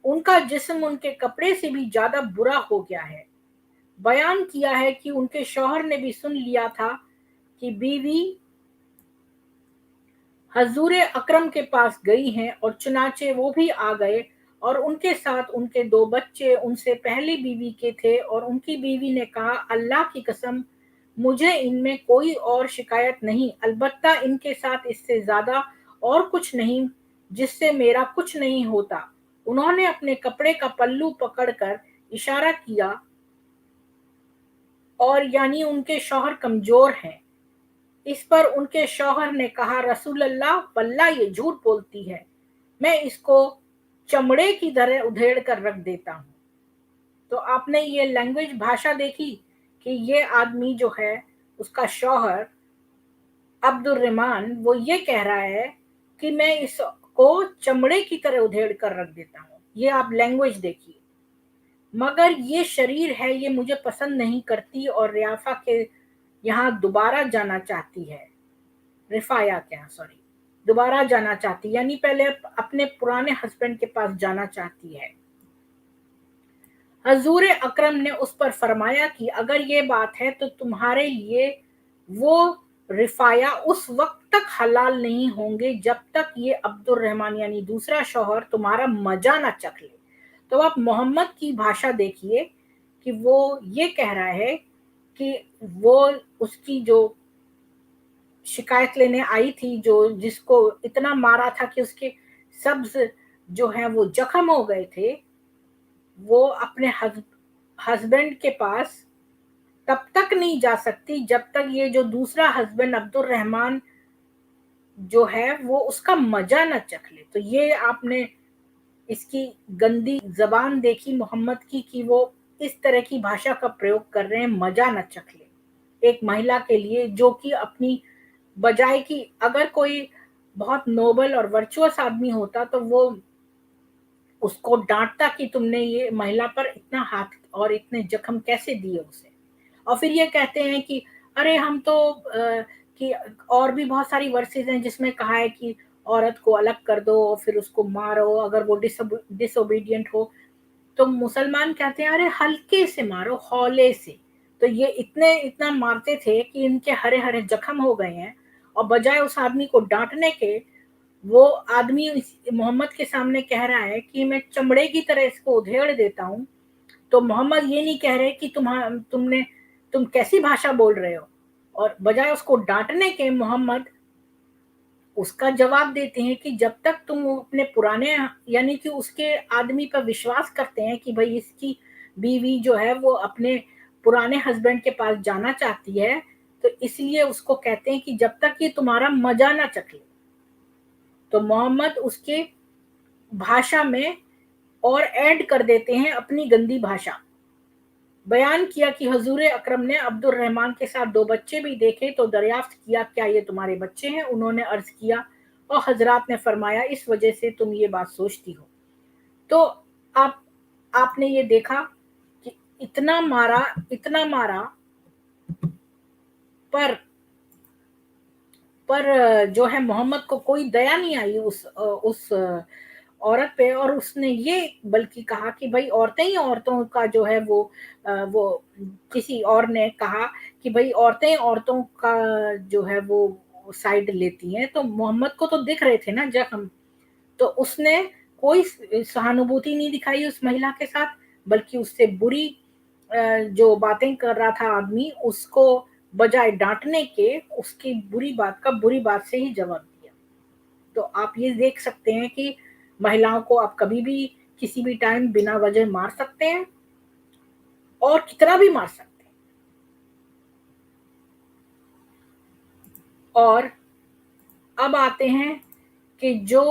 उनका जिस्म उनके कपड़े से भी ज्यादा बुरा हो गया है। बयान किया है कि उनके शौहर ने भी सुन लिया था कि बीवी हजूर अकरम के पास गई हैं, और चुनाचे वो भी आ गए और उनके साथ उनके 2 बच्चे उनसे पहली बीवी के थे। और उनकी बीवी ने कहा, अल्लाह की कसम मुझे इनमें कोई और शिकायत नहीं, अलबत्ता इनके साथ इससे ज्यादा और कुछ नहीं जिससे मेरा कुछ नहीं होता। उन्होंने अपने कपड़े का पल्लू पकड़कर इशारा किया, और यानी उनके शौहर कमजोर हैं। इस पर उनके शौहर ने कहा, रसूल अल्लाह, वल्लाह ये झूठ बोलती है, मैं इसको चमड़े की तरह उधेड़ कर रख देता हूँ। तो आपने ये लैंग्वेज भाषा देखी कि ये आदमी जो है उसका शौहर अब्दुल रहमान वो ये कह रहा है कि मैं इसको चमड़े की तरह उधेड़ कर रख देता हूँ। ये आप लैंग्वेज देखिए। मगर ये शरीर है, ये मुझे पसंद नहीं करती और रियाफा के यहाँ दोबारा जाना चाहती है। रिफाया क्या, सॉरी, दोबारा जाना चाहती, यानी पहले अपने पुराने हस्बैंड के पास जाना चाहती है। हजूर अकरम ने उस पर फरमाया कि अगर ये बात है तो तुम्हारे लिए वो रिफाया उस वक्त तक हलाल नहीं होंगे जब तक ये अब्दुल रहमान यानी दूसरा शौहर तुम्हारा मजा ना चख ले। तो आप मोहम्मद की भाषा देखिए कि वो ये कह रहा है कि वो उसकी जो शिकायत लेने आई थी, जो जिसको इतना मारा था कि उसके सब्ज जो है वो जख्म हो गए थे, वो अपने हस्बैंड के पास तब तक नहीं जा सकती जब तक ये जो दूसरा हस्बैंड अब्दुल रहमान जो है वो उसका मजा न चख ले। तो ये आपने इसकी गंदी जबान देखी मोहम्मद की कि वो इस तरह की भाषा का प्रयोग कर रहे हैं, मजा न चख ले एक महिला के लिए, जो कि अपनी बजाय कि अगर कोई बहुत नोबल और वर्चुअस आदमी होता तो वो उसको डांटता कि तुमने ये महिला पर इतना हाथ और इतने जख्म कैसे दिए उसे। और फिर ये कहते हैं कि अरे हम तो कि और भी बहुत सारी वर्सेस हैं जिसमें कहा है कि औरत को अलग कर दो और फिर उसको मारो अगर वो डिसोबीडियंट हो। तो मुसलमान कहते हैं अरे हल्के से मारो, हौले से। तो ये इतना मारते थे कि इनके हरे हरे जख्म हो गए हैं। और बजाय उस आदमी को डांटने के, वो आदमी मोहम्मद के सामने कह रहा है कि मैं चमड़े की तरह इसको उधेड़ देता हूँ। तो मोहम्मद ये नहीं कह रहे कि तुम कैसी भाषा बोल रहे हो। और बजाय उसको डांटने के मोहम्मद उसका जवाब देते हैं कि जब तक तुम अपने पुराने, यानी कि उसके आदमी पर विश्वास करते हैं कि भाई इसकी बीवी जो है वो अपने पुराने हस्बैंड के पास जाना चाहती है, तो इसलिए उसको कहते हैं कि जब तक ये तुम्हारा मजा ना चखे। तो मोहम्मद उसके भाषा में और ऐड कर देते हैं अपनी गंदी भाषा। बयान किया कि हजूर अकरम ने अब्दुल रहमान के साथ 2 बच्चे भी देखे तो दरियाफ्त किया क्या ये तुम्हारे बच्चे हैं? उन्होंने अर्ज किया और हजरात ने फरमाया इस वजह से तुम ये बात सोचती हो। तो आप आपने ये देखा कि इतना मारा, पर जो है मोहम्मद को कोई दया नहीं आई उस औरत पे। और उसने ये बल्कि कहा कि भाई औरतें ही औरतों का जो है वो किसी और ने कहा कि भाई औरतें औरतों का जो है वो साइड लेती हैं। तो मोहम्मद को तो दिख रहे थे ना जख्म। तो उसने कोई सहानुभूति नहीं दिखाई उस महिला के साथ, बल्कि उससे बुरी जो बातें कर रहा था आदमी, उसको बजाय डांटने के उसकी बुरी बात का बुरी बात से ही जवाब दिया। तो आप ये देख सकते हैं कि महिलाओं को आप कभी भी किसी भी टाइम बिना वजह मार सकते हैं और कितना भी मार सकते हैं। और अब आते हैं कि जो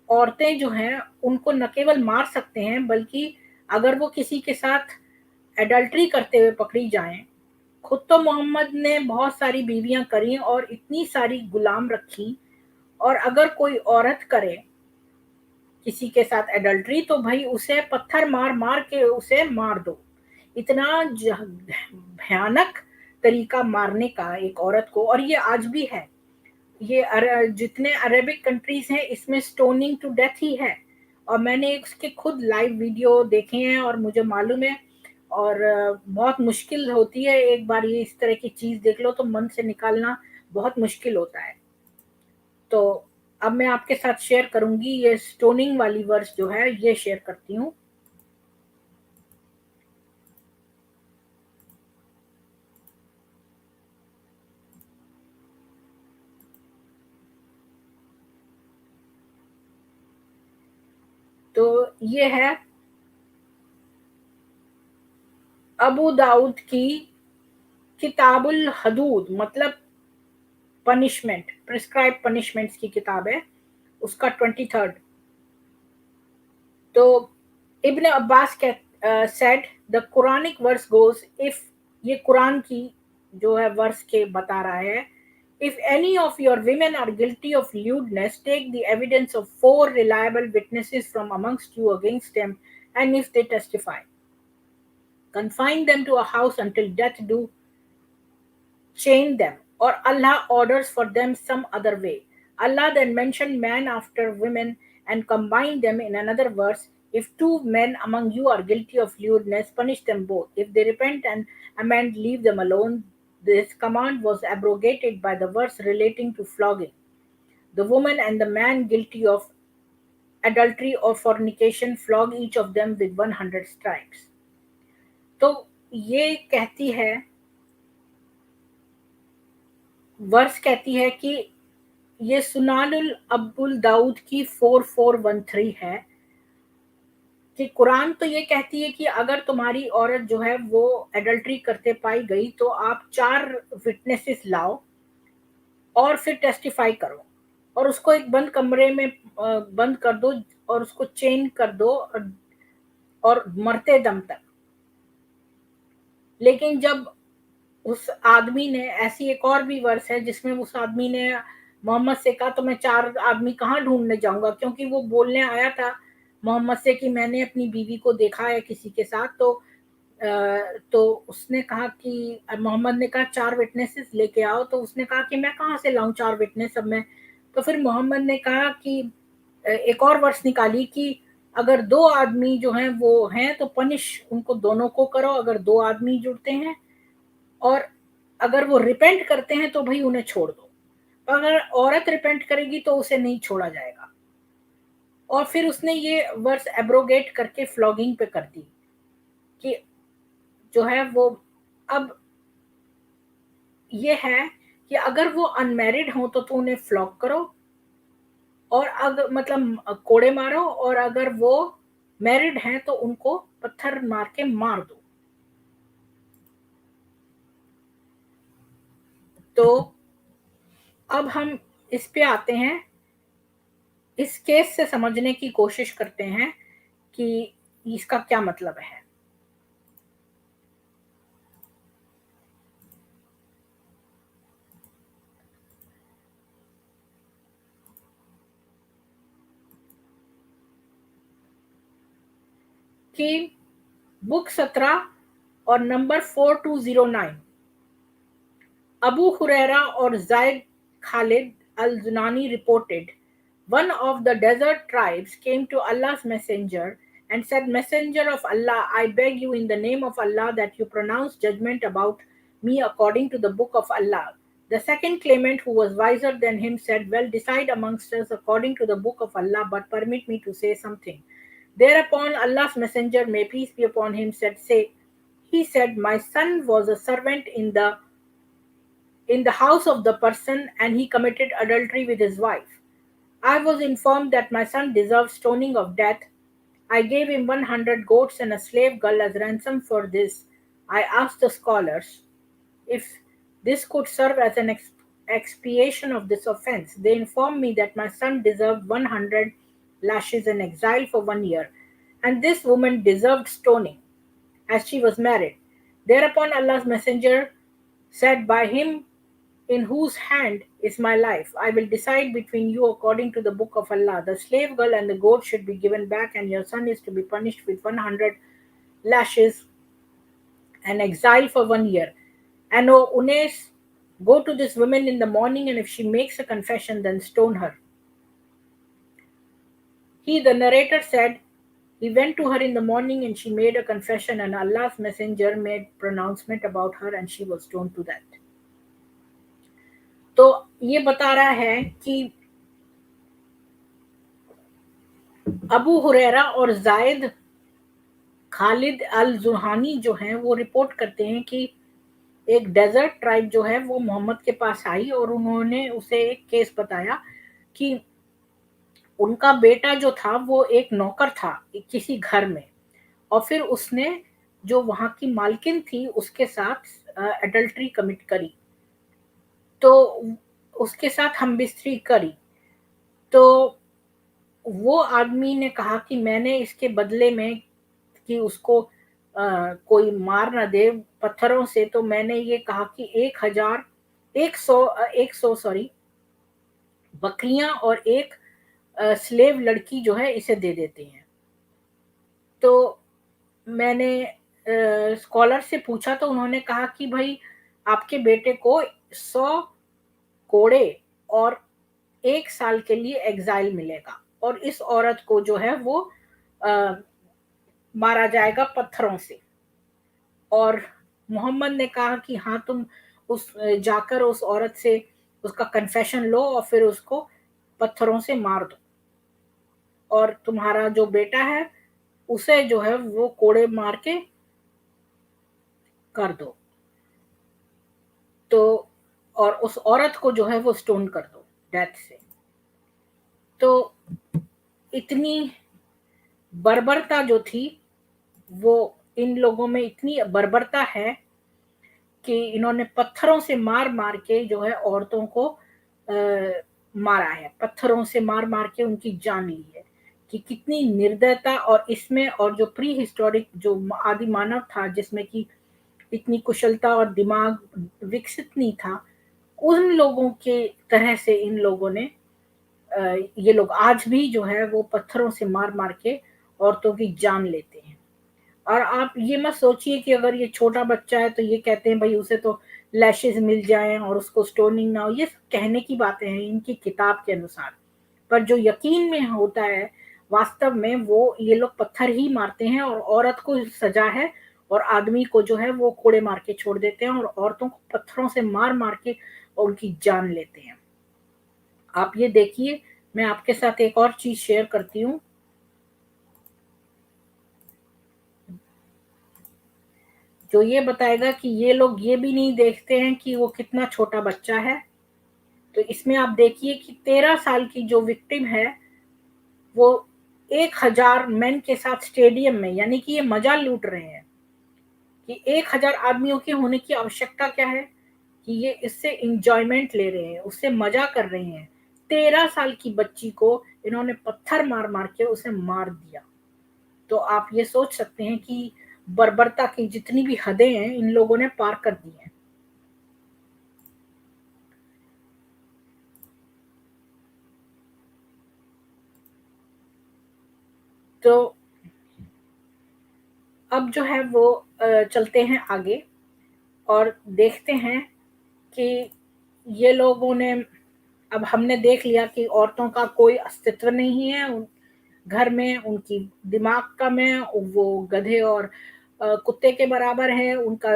औरतें जो हैं उनको न केवल मार सकते हैं, बल्कि अगर वो किसी के साथ एडल्ट्री करते हुए पकड़ी जाएं। खुद तो मोहम्मद ने बहुत सारी बीवियां करी और इतनी सारी गुलाम रखी। और अगर कोई औरत करे किसी के साथ एडल्ट्री तो भाई उसे पत्थर मार मार के उसे मार दो। इतना भयानक तरीका मारने का एक औरत को। और ये आज भी है। ये जितने अरेबिक कंट्रीज हैं इसमें स्टोनिंग टू डेथ ही है। और मैंने उसके खुद लाइव वीडियो देखे हैं और मुझे मालूम है। और बहुत मुश्किल होती है, एक बार ये इस तरह की चीज देख लो तो मन से निकालना बहुत मुश्किल होता है। तो अब मैं आपके साथ शेयर करूंगी, ये स्टोनिंग वाली वर्स जो है ये शेयर करती हूँ। तो ये है अबू दाऊद की किताबुल हदूद, मतलब पनिशमेंट, प्रिस्क्राइब पनिशमेंट्स की किताब है, उसका 23rd। तो Ibn Abbas said the Quranic verse goes, if, ये कुरान की जो है वर्स के बता रहा है, if any of your women are guilty of lewdness, take the evidence of 4 reliable witnesses from amongst you against them, and if they testify, confine them to a house until death do chain them, or Allah orders for them some other way. Allah then mentioned man after women and combined them in another verse. If 2 men among you are guilty of lewdness, punish them both. If they repent and amend, leave them alone. This command was abrogated by the verse relating to flogging. The woman and the man guilty of adultery or fornication, flog each of them with 100 stripes. तो ये कहती है, verse कहती है कि ये सुनानुल अब्दुल दाऊद की 4413 है कि कुरान तो ये कहती है कि अगर तुम्हारी औरत जो है वो एडल्ट्री करते पाई गई तो आप 4 विटनेसेस लाओ और फिर टेस्टिफाई करो और उसको एक बंद कमरे में बंद कर दो और उसको चेन कर दो और मरते दम तक। लेकिन जब उस आदमी ने, ऐसी एक और भी वर्स है जिसमें उस आदमी ने मोहम्मद से कहा तो मैं 4 आदमी कहाँ ढूंढने जाऊंगा, क्योंकि वो बोलने आया था मोहम्मद से कि मैंने अपनी बीवी को देखा है किसी के साथ। तो तो उसने कहा कि मोहम्मद ने कहा 4 विटनेसेस लेके आओ, तो उसने कहा कि मैं कहाँ से लाऊं 4 विटनेस अब मैं। तो फिर मोहम्मद ने कहा कि एक और वर्ष निकाली कि अगर 2 आदमी जो हैं वो हैं तो पनिश उनको दोनों को करो, अगर 2 आदमी जुड़ते हैं और अगर वो रिपेंट करते हैं तो भाई उन्हें छोड़ दो, अगर औरत रिपेंट करेगी तो उसे नहीं छोड़ा जाएगा। और फिर उसने ये वर्स एब्रोगेट करके फ्लॉगिंग पे कर दी कि जो है वो अब ये है कि अगर वो अनमैरिड हो तो उन्हें फ्लॉग करो और अगर मतलब कोड़े मारो, और अगर वो मैरिड हैं तो उनको पत्थर मार के मार दो। तो अब हम इस पे आते हैं, इस केस से समझने की कोशिश करते हैं कि इसका क्या मतलब है। कि बुक 17 और number 4209, Abu Huraira or Zaid Khalid al-Zunani reported, one of the desert tribes came to Allah's messenger and said, Messenger of Allah, I beg you in the name of Allah that you pronounce judgment about me according to the book of Allah. The second claimant, who was wiser than him, said, Well, decide amongst us according to the book of Allah, but permit me to say something. Thereupon Allah's messenger, may peace be upon him, he said, My son was a servant in the house of the person, and he committed adultery with his wife. I was informed that my son deserved stoning of death. I gave him 100 goats and a slave girl as ransom for this. I asked the scholars if this could serve as an expiation of this offense. They informed me that my son deserved 100 lashes and exile for 1 year, and this woman deserved stoning, as she was married. Thereupon Allah's messenger said, By him in whose hand is my life, I will decide between you according to the book of Allah. The slave girl and the goat should be given back, and your son is to be punished with 100 lashes and exile for 1 year. And O Unes, go to this woman in the morning, and if she makes a confession, then stone her. The narrator said, he went to her in the morning and she made a confession, and Allah's messenger made pronouncement about her, and she was stoned to death. तो ये बता रहा है कि अबू हुरैरा और जायद खालिद अल जुहानी जो हैं वो रिपोर्ट करते हैं कि एक डेजर्ट ट्राइब जो है वो मोहम्मद के पास आई और उन्होंने उसे एक केस बताया कि उनका बेटा जो था वो एक नौकर था किसी घर में, और फिर उसने जो वहां की मालकिन थी उसके साथ एडल्ट्री कमिट करी, तो उसके साथ हमबिस्तरी करी। तो वो आदमी ने कहा कि मैंने इसके बदले में कि उसको कोई मार ना दे पत्थरों से, तो मैंने ये कहा कि 100 सॉरी बकरियां और एक स्लेव लड़की जो है इसे दे देते हैं। तो मैंने स्कॉलर से पूछा तो उन्होंने कहा कि भाई आपके बेटे को 100 कोड़े और 1 साल के लिए एग्जाइल मिलेगा, और इस औरत को जो है वो मारा जाएगा पत्थरों से। और मोहम्मद ने कहा कि हाँ तुम उस जाकर उस औरत से उसका कन्फेशन लो और फिर उसको पत्थरों से मार दो, और तुम्हारा जो बेटा है उसे जो है वो कोड़े मार के कर दो, तो और उस औरत को जो है वो स्टोन कर दो डेथ से। तो इतनी बर्बरता जो थी वो इन लोगों में इतनी बर्बरता है कि इन्होंने पत्थरों से मार मार के जो है औरतों को मारा है, पत्थरों से मार मार के उनकी जान ली है। कि कितनी निर्दयता, और इसमें और जो प्री हिस्टोरिक जो आदि मानव था जिसमें कि इतनी कुशलता और दिमाग विकसित नहीं था, उन लोगों के तरह से इन लोगों ने ये लोग आज भी जो है वो पत्थरों से मार मार के औरतों की जान लेते हैं। और आप ये मत सोचिए कि अगर ये छोटा बच्चा है तो ये कहते हैं भाई उसे तो लैशेज मिल जाएं और उसको स्टोनिंग ना हो, ये सब कहने की बातें हैं इनकी किताब के अनुसार। पर जो यकीन में होता है वास्तव में, वो ये लोग पत्थर ही मारते हैं और औरत को सजा है और आदमी को जो है वो कोड़े मार के छोड़ देते हैं और औरतों को पत्थरों से मार मार के उनकी जान लेते हैं। आप ये देखिए, मैं आपके साथ एक और चीज शेयर करती हूँ, जो ये बताएगा कि ये लोग ये भी नहीं देखते हैं कि वो कितना छोटा बच्चा है। तो इसमें आप देखिए कि 13 साल की जो विक्टिम है वो 1,000 मेन के साथ स्टेडियम में, यानी कि ये मजा लूट रहे हैं कि 1,000 आदमियों के होने की आवश्यकता क्या है, कि ये इससे इंजॉयमेंट ले रहे हैं, उससे मजा कर रहे हैं। 13 साल की बच्ची को इन्होंने पत्थर मार मार के उसे मार दिया। तो आप ये सोच सकते हैं कि बर्बरता की जितनी भी हदें हैं इन लोगों ने पार कर दी हैं। तो अब जो है वो चलते हैं आगे और देखते हैं कि ये लोगों ने, अब हमने देख लिया कि औरतों का कोई अस्तित्व नहीं है घर में, उनकी दिमाग कम है, वो गधे और कुत्ते के बराबर है, उनका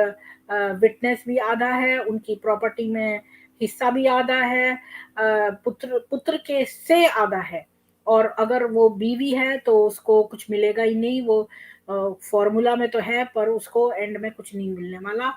विटनेस भी आधा है, उनकी प्रॉपर्टी में हिस्सा भी आधा है, पुत्र पुत्र के से आधा है। और अगर वो बीवी है तो उसको कुछ मिलेगा ही नहीं, वो फॉर्मूला में तो है पर उसको एंड में कुछ नहीं मिलने वाला।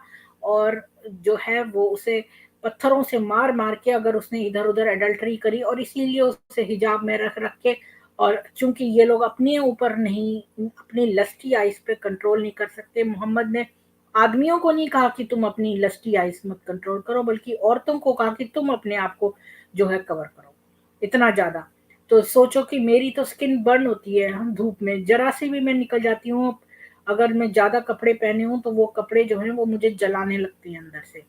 और जो है वो उसे पत्थरों से मार मार के, अगर उसने इधर उधर एडल्टरी करी, और इसीलिए उसे हिजाब में रख रख के, और चूंकि ये लोग अपने ऊपर नहीं, अपनी लस्टी आइज पे कंट्रोल नहीं कर सकते। मोहम्मद ने आदमियों को नहीं कहा कि तुम अपनी लस्टी आइज मत कंट्रोल करो, बल्कि औरतों को कहा कि तुम अपने आप को जो है कवर करो इतना ज्यादा। तो सोचो कि मेरी तो स्किन बर्न होती है, हम धूप में जरा सी भी मैं निकल जाती हूँ, अगर मैं ज्यादा कपड़े पहने हूँ तो वो कपड़े जो है वो मुझे जलाने लगते हैं अंदर से,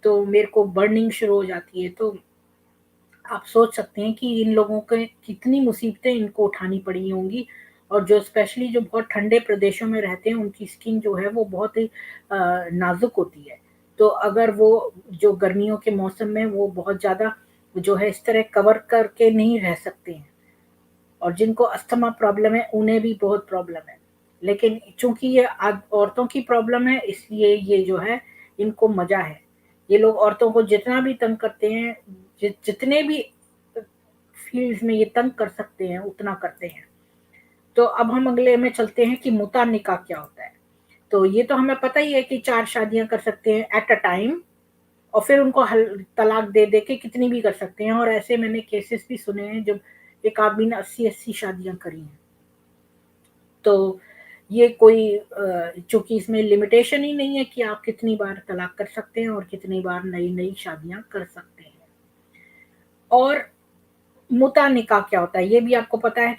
तो मेरे को बर्निंग शुरू हो जाती है। तो आप सोच सकते हैं कि इन लोगों के कितनी मुसीबतें इनको उठानी पड़ी होंगी। और जो स्पेशली जो बहुत ठंडे प्रदेशों में रहते हैं उनकी स्किन जो है वो बहुत ही नाजुक होती है। तो अगर वो जो गर्मियों के मौसम में वो बहुत ज़्यादा जो है इस तरह कवर करके नहीं रह सकते हैं, और जिनको अस्थमा प्रॉब्लम है उन्हें भी बहुत प्रॉब्लम है। लेकिन चूंकि ये औरतों की प्रॉब्लम है इसलिए ये जो है इनको मजा है। ये लोग औरतों को जितना भी तंग करते हैं, जितने भी फील्ड्स में ये तंग कर सकते हैं उतना करते हैं। तो अब हम अगले में चलते हैं कि मुता निकाह क्या होता है। तो ये तो हमें पता ही है कि 4 शादियाँ कर सकते हैं एट अ टाइम, और फिर उनको तलाक दे दे के कितनी भी कर सकते हैं। और ऐसे मैंने केसेस भी सुने हैं जब एक आदमी ने 80-80 शादियाँ करी हैं। तो ये कोई चूँकि इसमें लिमिटेशन ही नहीं है कि आप कितनी बार तलाक कर सकते हैं और कितनी बार नई-नई शादियाँ कर सकते हैं। और मुता निकाह क्या होता है, ये भी आपको पता है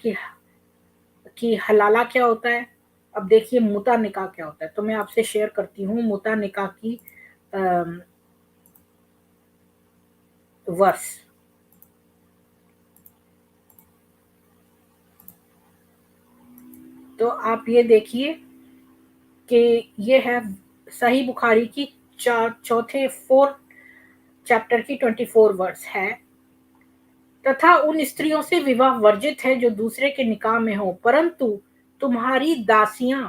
कि हलाला क्या होता है। अब देखिए मुता निकाह क्या होता है, तो मैं आपसे शेयर करती हूँ मुता निकाह की अम, वर्स। तो आप ये देखिए कि ये है सही बुखारी की चौथे 4 चैप्टर की 24 वर्स है। तथा उन स्त्रियों से विवाह वर्जित है जो दूसरे के निकाह में हो, परंतु तुम्हारी दासियां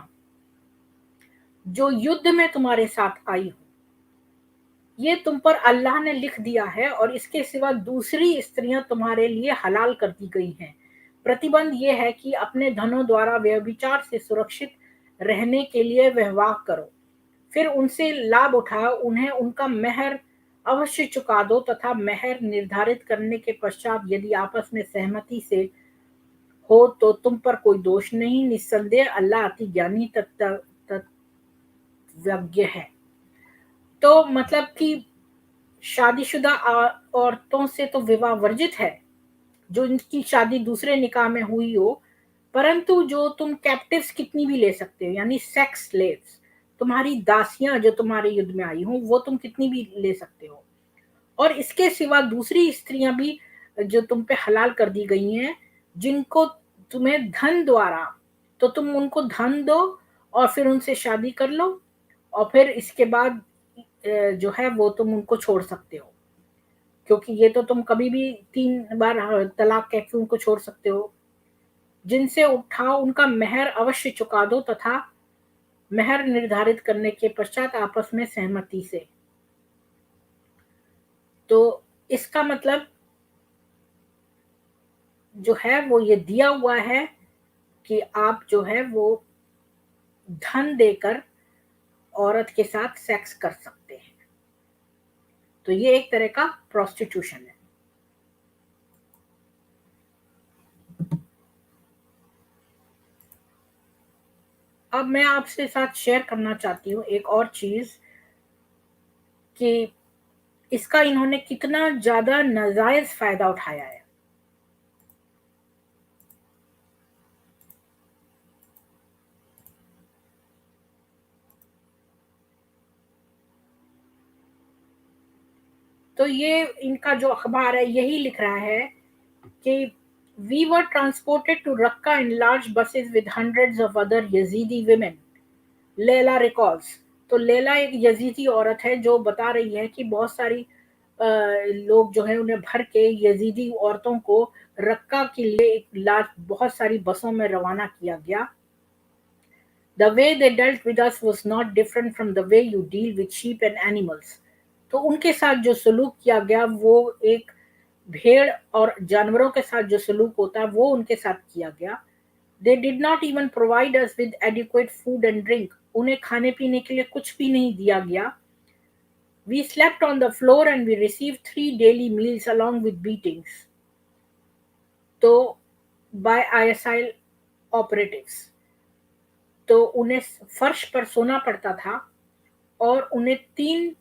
जो युद्ध में तुम्हारे साथ आई हो, ये तुम पर अल्लाह ने लिख दिया है और इसके सिवा दूसरी स्त्रियां तुम्हारे लिए हलाल कर दी गई हैं। प्रतिबंध ये है कि अपने धनों द्वारा व्यभिचार से सुरक्षित रहने के लिए व्यवहार करो, फिर उनसे लाभ उठाओ, उन्हें उनका मेहर अवश्य चुका दो तथा मेहर निर्धारित करने के पश्चात यदि आपस में सहमति से हो तो तुम पर कोई दोष नहीं। निस्संदेह अल्लाह अति ज्ञानी तत्वज्ञ है। तो मतलब कि शादीशुदा औरतों से तो विवाह वर्जित है जो इनकी शादी दूसरे निकाह में हुई हो, परंतु जो तुम कैप्टिव्स कितनी भी ले सकते हो, यानी सेक्स स्लेव्स, तुम्हारी दासियां जो तुम्हारे युद्ध में आई हो वो तुम कितनी भी ले सकते हो। और इसके सिवा दूसरी स्त्रियां भी जो तुम पे हलाल कर दी गई हैं, जिनको तुम्हें धन द्वारा, तो तुम उनको धन दो और फिर उनसे शादी कर लो और फिर इसके बाद जो है वो तुम उनको छोड़ सकते हो, क्योंकि ये तो तुम कभी भी 3 बार तलाक कह के उनको छोड़ सकते हो। जिनसे उठाओ उनका मेहर अवश्य चुका दो तथा मेहर निर्धारित करने के पश्चात आपस में सहमति से। तो इसका मतलब जो है वो ये दिया हुआ है कि आप जो है वो धन देकर औरत के साथ सेक्स कर सकते हैं। तो ये एक तरह का प्रोस्टिट्यूशन है। अब मैं आपसे साथ शेयर करना चाहती हूँ एक और चीज कि इसका इन्होंने कितना ज्यादा नाजायज फायदा उठाया है। तो ये इनका जो अखबार है यही लिख रहा है कि we were transported to Raqqa in large buses with hundreds of other Yazidi women, Laila recalls. तो लैला एक यजीदी औरत है जो बता रही है कि बहुत सारी लोग जो है उन्हें भर के यजीदी औरतों को रक्का के लिए एक लार्ज बहुत सारी बसों में रवाना किया गया। The way they dealt with us was not different from the way you deal with sheep and animals. तो उनके साथ जो सलूक किया गया वो एक भेड़ और जानवरों के साथ जो सलूक होता है वो उनके साथ किया गया। They did not even provide us with adequate food and drink. उन्हें खाने पीने के लिए कुछ भी नहीं दिया गया। We slept on the floor and we received 3 daily meals along with beatings. तो by ISIL operatives. तो उन्हें फर्श पर सोना पड़ता था और उन्हें 3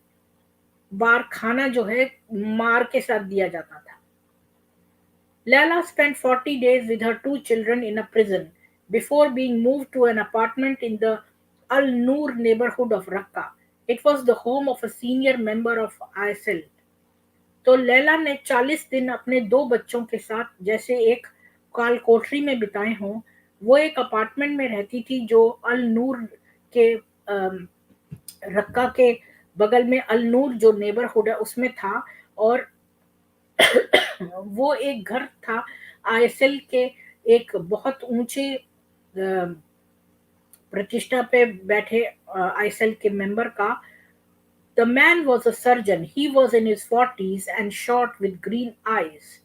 बार खाना जो है मार के साथ दिया जाता था। Lala spent 40 days with her 2 children in a prison before being moved to an apartment in the Al Noor neighborhood of Raqqa. It was the home of a senior member of ISIL. तो लैला ने 40 दिन अपने 2 बच्चों के साथ जैसे एक काल कोठरी में बिताए हों। वो एक अपार्टमेंट में रहती थी जो अल नूर के रक्का के बगल में अल नूर जो नेबरहुड है उसमें था। और वो एक घर था आईएसएल के एक बहुत ऊंचे प्रतिष्ठा पे बैठे आईएसएल के मेंबर का। The man was a surgeon. He was in his 40s and short with green eyes,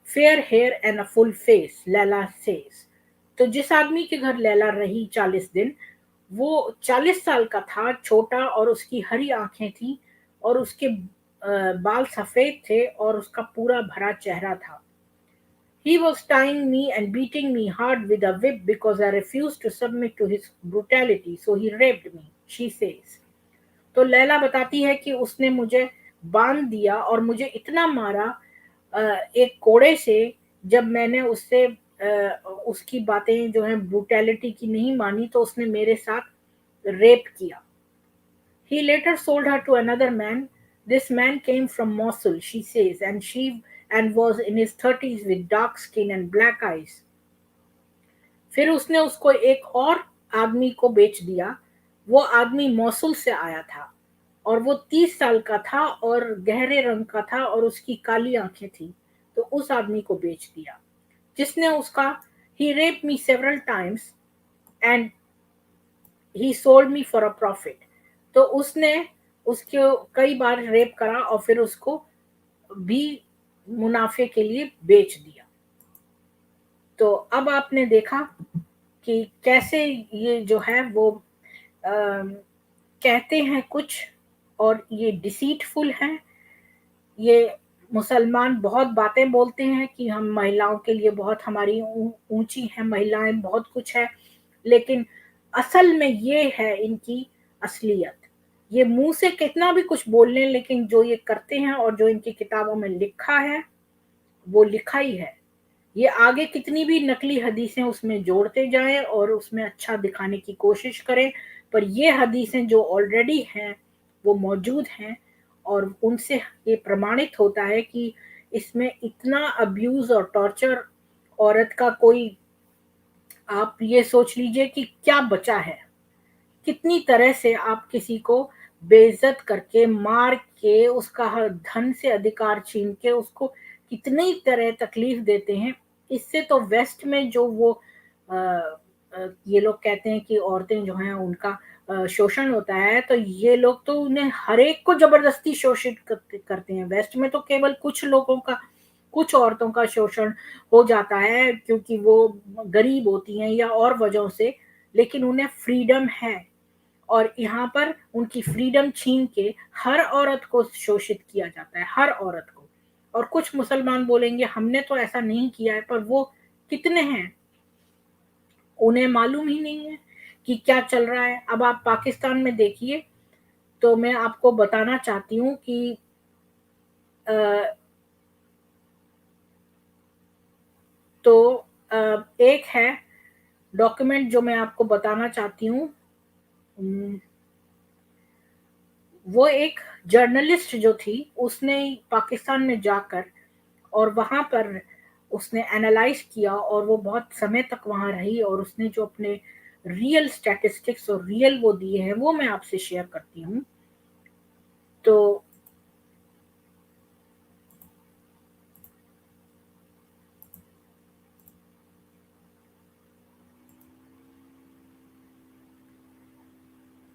fair hair and a full face, Lala says. तो जिस आदमी के घर लैला रही 40 दिन, वो 40 साल का था, छोटा और उसकी हरी आंखें थी और उसके बाल सफेद थे और उसका पूरा भरा चेहरा था। He was tying me and beating me hard with a whip because I refused to submit to his brutality, so he raped me, she says. तो लैला बताती है कि उसने मुझे बांध दिया और मुझे इतना मारा एक कोड़े से, जब मैंने उससे उसकी बातें जो हैं ब्रूटैलिटी की नहीं मानी तो उसने मेरे साथ रेप किया। He later sold her to another man. This man came from Mosul, she says, and was in his 30s with dark skin and black eyes. फिर उसने उसको एक और आदमी को बेच दिया। वो आदमी मौसुल से आया था और वो 30 साल का था और गहरे रंग का था और उसकी काली आंखें थी। तो उस आदमी को बेच दिया जिसने उसका he raped me several times and he sold me for a profit. तो उसने उसको कई बार रेप करा और फिर उसको भी मुनाफे के लिए बेच दिया। तो अब आपने देखा कि कैसे ये जो है वो कहते हैं कुछ और ये डिसीटफुल हैं। ये मुसलमान बहुत बातें बोलते हैं कि हम महिलाओं के लिए बहुत हमारी ऊंची हैं महिलाएं, बहुत कुछ है, लेकिन असल में ये है इनकी असलियत। ये मुंह से कितना भी कुछ बोल लें लेकिन जो ये करते हैं और जो इनकी किताबों में लिखा है वो लिखा ही है। ये आगे कितनी भी नकली हदीसें उसमें जोड़ते जाएं और उसमें अच्छा दिखाने की कोशिश करें, पर ये हदीसें जो ऑलरेडी हैं वो मौजूद हैं और उनसे ये प्रमाणित होता है कि इसमें इतना अब्यूज और टॉर्चर औरत का कोई आप ये सोच लीजिए कि क्या बचा है, कितनी तरह से आप किसी को बेइज्जत करके, मार के, उसका हर धन से अधिकार छीन के उसको कितनी तरह तकलीफ देते हैं। इससे तो वेस्ट में जो वो ये लोग कहते हैं कि औरतें जो हैं उनका शोषण होता है, तो ये लोग तो उन्हें हर एक को जबरदस्ती शोषित करते हैं। वेस्ट में तो केवल कुछ लोगों का, कुछ औरतों का शोषण हो जाता है क्योंकि वो गरीब होती हैं या और वजहों से, लेकिन उन्हें फ्रीडम है। और यहाँ पर उनकी फ्रीडम छीन के हर औरत को शोषित किया जाता है, हर औरत को। और कुछ मुसलमान बोलेंगे हमने तो ऐसा नहीं किया है, पर वो कितने हैं, उन्हें मालूम ही नहीं है कि क्या चल रहा है। अब आप पाकिस्तान में देखिए, तो मैं आपको बताना चाहती हूँ कि अ, तो एक है डॉक्यूमेंट जो मैं आपको बताना चाहती हूँ। वो एक जर्नलिस्ट जो थी, उसने पाकिस्तान में जाकर और वहाँ पर उसने एनालाइज किया, और वो बहुत समय तक वहाँ रही, और उसने जो अपने रियल स्टैटिस्टिक्स और रियल वो दिए हैं वो मैं आपसे शेयर करती हूँ। तो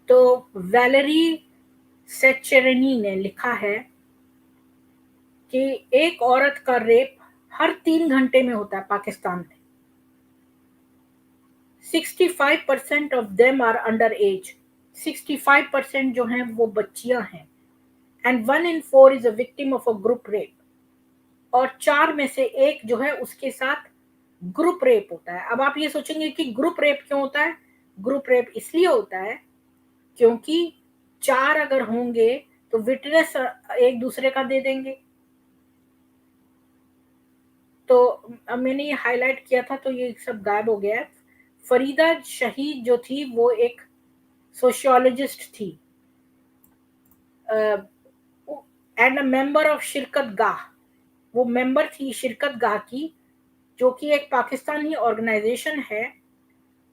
तो वैलेरी सेचेरनी ने लिखा है कि एक औरत का रेप हर 3 घंटे में होता है पाकिस्तान में। 65% of them are under age. 65% जो हैं वो बच्चियां हैं। And 1 in 4 is a victim of a group rape. और 4 में से एक जो है उसके साथ ग्रुप रेप होता है। अब आप ये सोचेंगे कि ग्रुप रेप क्यों होता है। ग्रुप रेप इसलिए होता है क्योंकि 4 अगर होंगे तो विटनेस एक दूसरे का दे देंगे। तो अब मैंने ये हाईलाइट किया था तो ये सब गायब हो गया है। फरीदा शहीद जो थी वो एक सोशियोलॉजिस्ट थी, एंड अ मेंबर ऑफ शिरकत गाह। वो मेंबर थी शिरकत गाह की, जो कि एक पाकिस्तानी ऑर्गेनाइजेशन है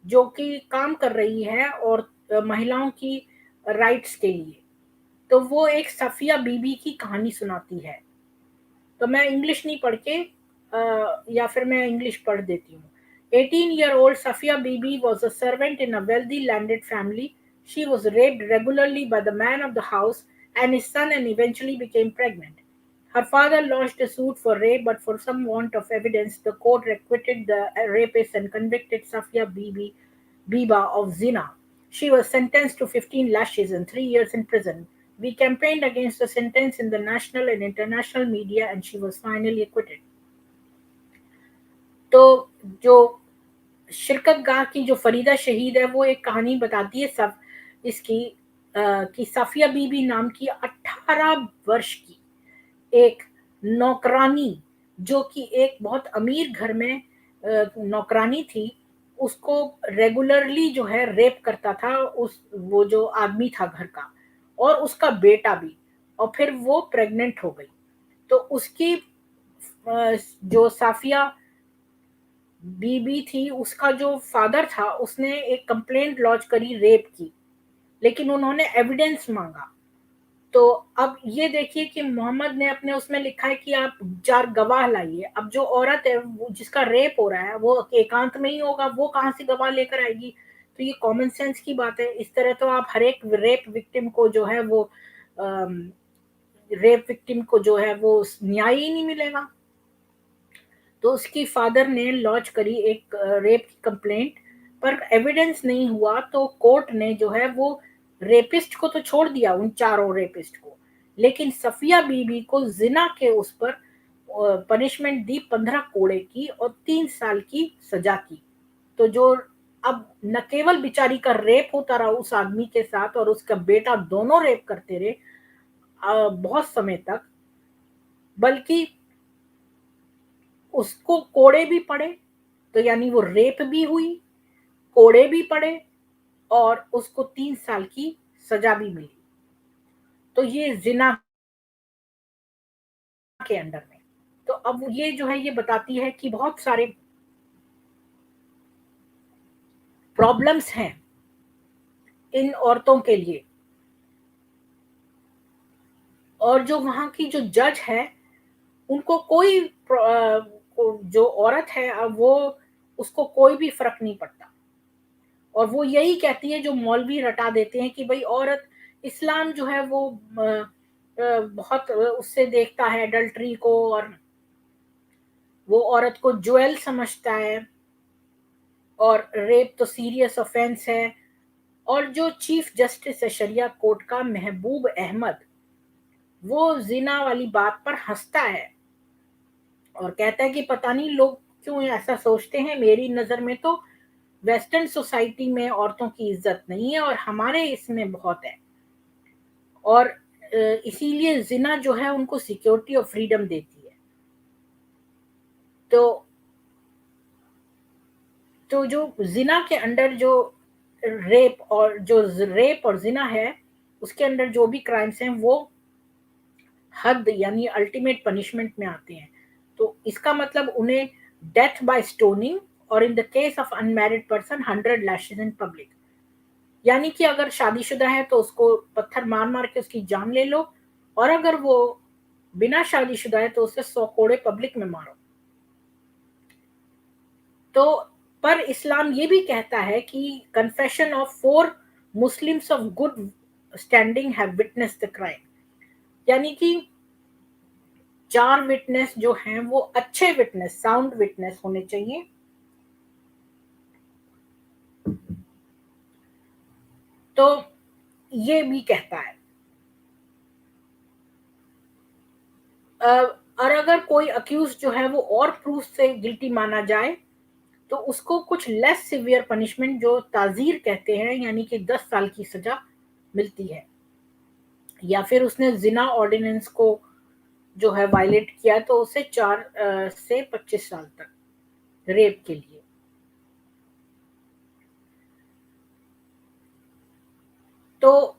जो कि काम कर रही है और महिलाओं की राइट्स के लिए। तो वो एक सफिया बीबी की कहानी सुनाती है। तो मैं इंग्लिश नहीं पढ़ के या फिर मैं इंग्लिश पढ़ देती हूँ। 18-year-old Safia Bibi was a servant in a wealthy landed family. She was raped regularly by the man of the house and his son, and eventually became pregnant. Her father lodged a suit for rape, but for some want of evidence, the court acquitted the rapist and convicted Safia Biba of zina. She was sentenced to 15 lashes and 3 years in prison. We campaigned against the sentence in the national and international media, and she was finally acquitted. तो जो शिरकत गाह की जो फरीदा शहीद है वो एक कहानी बताती है सब इसकी, कि साफिया बीबी नाम की 18 वर्ष की एक नौकरानी, जो कि एक बहुत अमीर घर में नौकरानी थी, उसको रेगुलरली जो है रेप करता था उस वो जो आदमी था घर का, और उसका बेटा भी। और फिर वो प्रेग्नेंट हो गई। तो उसकी जो साफिया बीबी थी उसका जो फादर था उसने एक कंप्लेंट लॉन्च करी रेप की, लेकिन उन्होंने एविडेंस मांगा। तो अब ये देखिए कि मोहम्मद ने अपने उसमें लिखा है कि आप 4 गवाह लाइए। अब जो औरत है जिसका रेप हो रहा है वो एकांत में ही होगा, वो कहाँ से गवाह लेकर आएगी। तो ये कॉमन सेंस की बात है। इस तरह तो आप हर एक रेप विक्टिम को जो है वो रेप विक्टिम को जो है वो न्याय ही नहीं मिलेगा। तो उसकी फादर ने लॉन्च करी एक रेप की कंप्लेंट, पर एविडेंस नहीं हुआ, तो कोर्ट ने जो है वो रेपिस्ट को तो छोड़ दिया, उन चारों रेपिस्ट को, लेकिन सफिया बीबी को जिना के उस पर पनिशमेंट दी 15 कोड़े की और 3 साल की सजा की। तो जो अब न केवल बेचारी का रेप होता रहा उस आदमी के साथ और उसका बेटा, दोनों रेप करते रहे बहुत समय तक, बल्कि उसको कोड़े भी पड़े। तो यानी वो रेप भी हुई, कोड़े भी पड़े, और उसको 3 साल की सजा भी मिली। तो ये जिना के अंडर में। तो अब ये जो है ये बताती है कि बहुत सारे प्रॉब्लम्स हैं इन औरतों के लिए। और जो वहाँ की जो जज है, उनको कोई जो औरत है अब वो उसको कोई भी फ़र्क नहीं पड़ता। और वो यही कहती है, जो मौलवी रटा देते हैं कि भई औरत, इस्लाम जो है वो बहुत उससे देखता है एडल्टरी को, और वो औरत को ज्वेल समझता है, और रेप तो सीरियस ऑफेंस है। और जो चीफ जस्टिस है शरिया कोर्ट का, महबूब अहमद, वो जिना वाली बात पर हंसता है और कहता है कि पता नहीं लोग क्यों ऐसा सोचते हैं, मेरी नजर में तो वेस्टर्न सोसाइटी में औरतों की इज्जत नहीं है और हमारे इसमें बहुत है। और इसीलिए जिना जो है उनको सिक्योरिटी और फ्रीडम देती है। तो जो जिना के अंडर जो रेप और जिना है, उसके अंडर जो भी क्राइम्स हैं वो हद यानी अल्टीमेट पनिशमेंट में आते हैं। तो इसका मतलब उन्हें डेथ बाय स्टोनिंग, और in the case of unmarried person 100 lashes in public. यानी कि अगर शादीशुदा है तो उसको पत्थर मार मार के उसकी जान ले लो, और अगर वो बिना शादीशुदा है तो उसे 100 कोड़े पब्लिक में मारो। तो पर इस्लाम ये भी कहता है कि confession of 4 Muslims of good standing have witness the crime. यानी कि 4 विटनेस जो हैं वो अच्छे विटनेस, साउंड विटनेस होने चाहिए। तो ये भी कहता है। और अगर कोई अक्यूज जो है वो और प्रूफ से गिल्टी माना जाए तो उसको कुछ लेस सिवियर पनिशमेंट, जो ताजीर कहते हैं, यानी कि 10 साल की सजा मिलती है। या फिर उसने जिना ऑर्डिनेंस को जो है वायलेट किया तो उसे 4 से 25 साल तक रेप के लिए। तो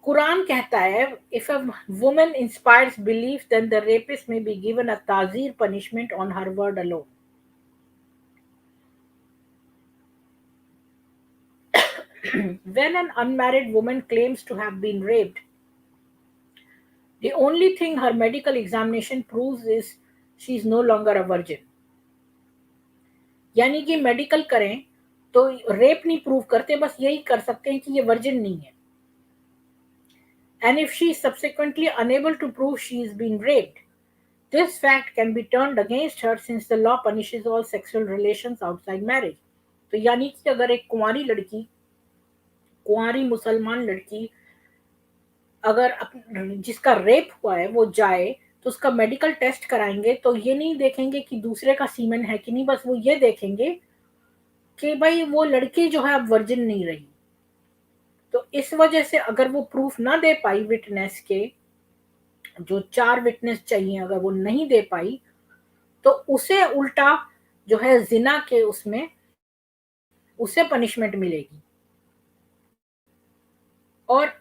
कुरान कहता है, if a woman inspires belief then the rapist may be given a ताजीर punishment on her word alone. When an unmarried woman claims to have been raped, the only thing her medical examination proves is she is no longer a virgin. यानी कि medical करें तो rape नहीं prove करते, बस यही कर सकते हैं कि ये वर्जिन नहीं है। And if she is subsequently unable to prove she is being raped, this fact can be turned against her since the law punishes all sexual relations outside marriage. तो यानी कि अगर एक कुंवारी मुसलमान लड़की अगर जिसका रेप हुआ है वो जाए तो उसका मेडिकल टेस्ट कराएंगे, तो ये नहीं देखेंगे कि दूसरे का सीमन है कि नहीं, बस वो ये देखेंगे कि भाई वो लड़की जो है अब वर्जिन नहीं रही। तो इस वजह से अगर वो प्रूफ ना दे पाई विटनेस के, जो 4 विटनेस चाहिए, अगर वो नहीं दे पाई तो उसे उल्टा जो है जिना के उसमें उसे पनिशमेंट मिलेगी। और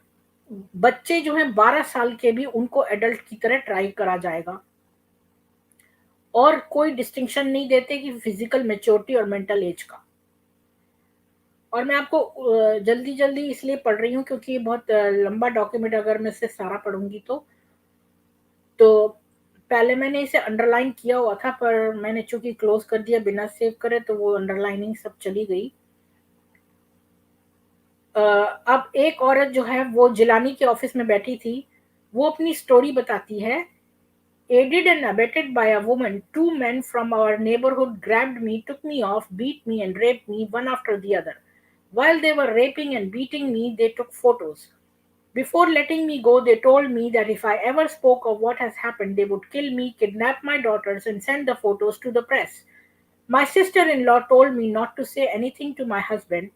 बच्चे जो हैं 12 साल के भी उनको एडल्ट की तरह ट्राई करा जाएगा, और कोई डिस्टिंक्शन नहीं देते कि फिजिकल मैच्योरिटी और मेंटल एज का। और मैं आपको जल्दी जल्दी इसलिए पढ़ रही हूँ क्योंकि ये बहुत लंबा डॉक्यूमेंट, अगर मैं इसे सारा पढ़ूंगी तो पहले मैंने इसे अंडरलाइन किया हुआ था, पर मैंने चूंकि क्लोज कर दिया बिना सेव करे तो वो अंडरलाइनिंग सब चली गई। अब एक औरत जो है वो जिलानी के ऑफिस में बैठी थी, वो अपनी स्टोरी बताती है। Aided and abetted by a woman, 2 men from our neighborhood grabbed me, took me off, beat me, and raped me one after the other. While they were raping and beating me, they took photos. Before letting me go, they told me that if I ever spoke of what has happened, they would kill me, kidnap my daughters, and send the photos to the press. My sister in law told me not to say anything to my husband.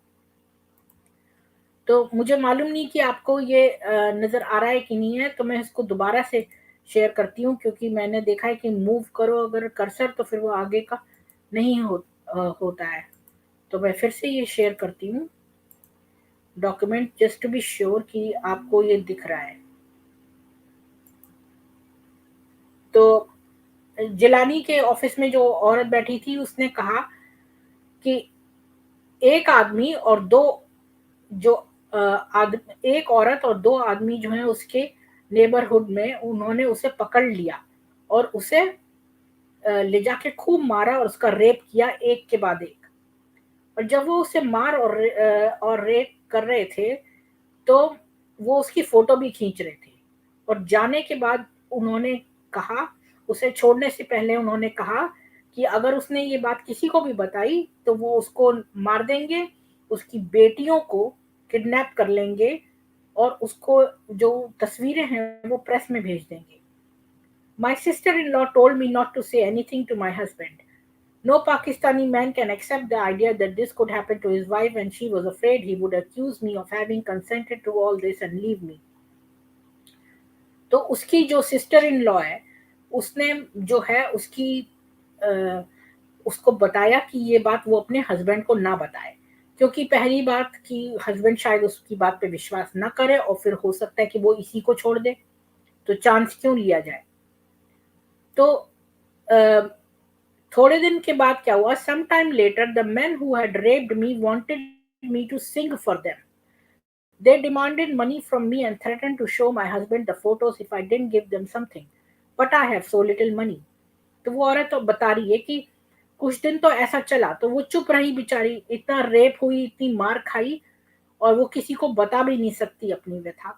तो मुझे मालूम नहीं कि आपको ये नज़र आ रहा है कि नहीं है, तो मैं इसको दोबारा से शेयर करती हूँ क्योंकि मैंने देखा है कि मूव करो अगर कर्सर तो फिर वो आगे का नहीं होता है। तो मैं फिर से ये शेयर करती हूँ document, just to be sure कि आपको ये दिख रहा है। तो जिलानी के ऑफिस में जो औरत बैठी थी उसने कहा कि एक आदमी और दो जो एक औरत और दो आदमी जो हैं उसके नेबरहुड में, उन्होंने उसे पकड़ लिया और उसे ले जाके खूब मारा और उसका रेप किया एक के बाद एक। और जब वो उसे मार और रेप कर रहे थे, तो वो उसकी फोटो भी खींच रहे थे। और जाने के बाद उन्होंने कहा, उसे छोड़ने से पहले उन्होंने कहा कि अगर उसने ये बात किसी को भी बताई तो वो उसको मार देंगे, उसकी बेटियों को किडनैप कर लेंगे और उसको जो तस्वीरें हैं वो प्रेस में भेज देंगे। My sister-in-law told me not to say anything to my husband. No Pakistani man can accept the idea that this could happen to his wife, and she was afraid he would accuse me of having consented to all this and leave me. तो उसकी जो sister in law है, उसने जो है अ, उसको बताया कि ये बात वो अपने हस्बैंड को ना बताए, क्योंकि पहली बात कि हस्बैंड शायद उसकी बात पे विश्वास ना करे और फिर हो सकता है कि वो इसी को छोड़ दे, तो चांस क्यों लिया जाए। तो अ, थोड़े दिन के बाद क्या हुआ, some time later the man who had raped me wanted me to sing for them. They demanded money from me and threatened to show my husband the photos if I didn't give them something. But I have so little money. तो वो औरत तो बता रही है कि कुछ दिन तो ऐसा चला, तो वो चुप रही बेचारी, इतना रेप हुई, इतनी मार खाई, और वो किसी को बता भी नहीं सकती अपनी व्यथा,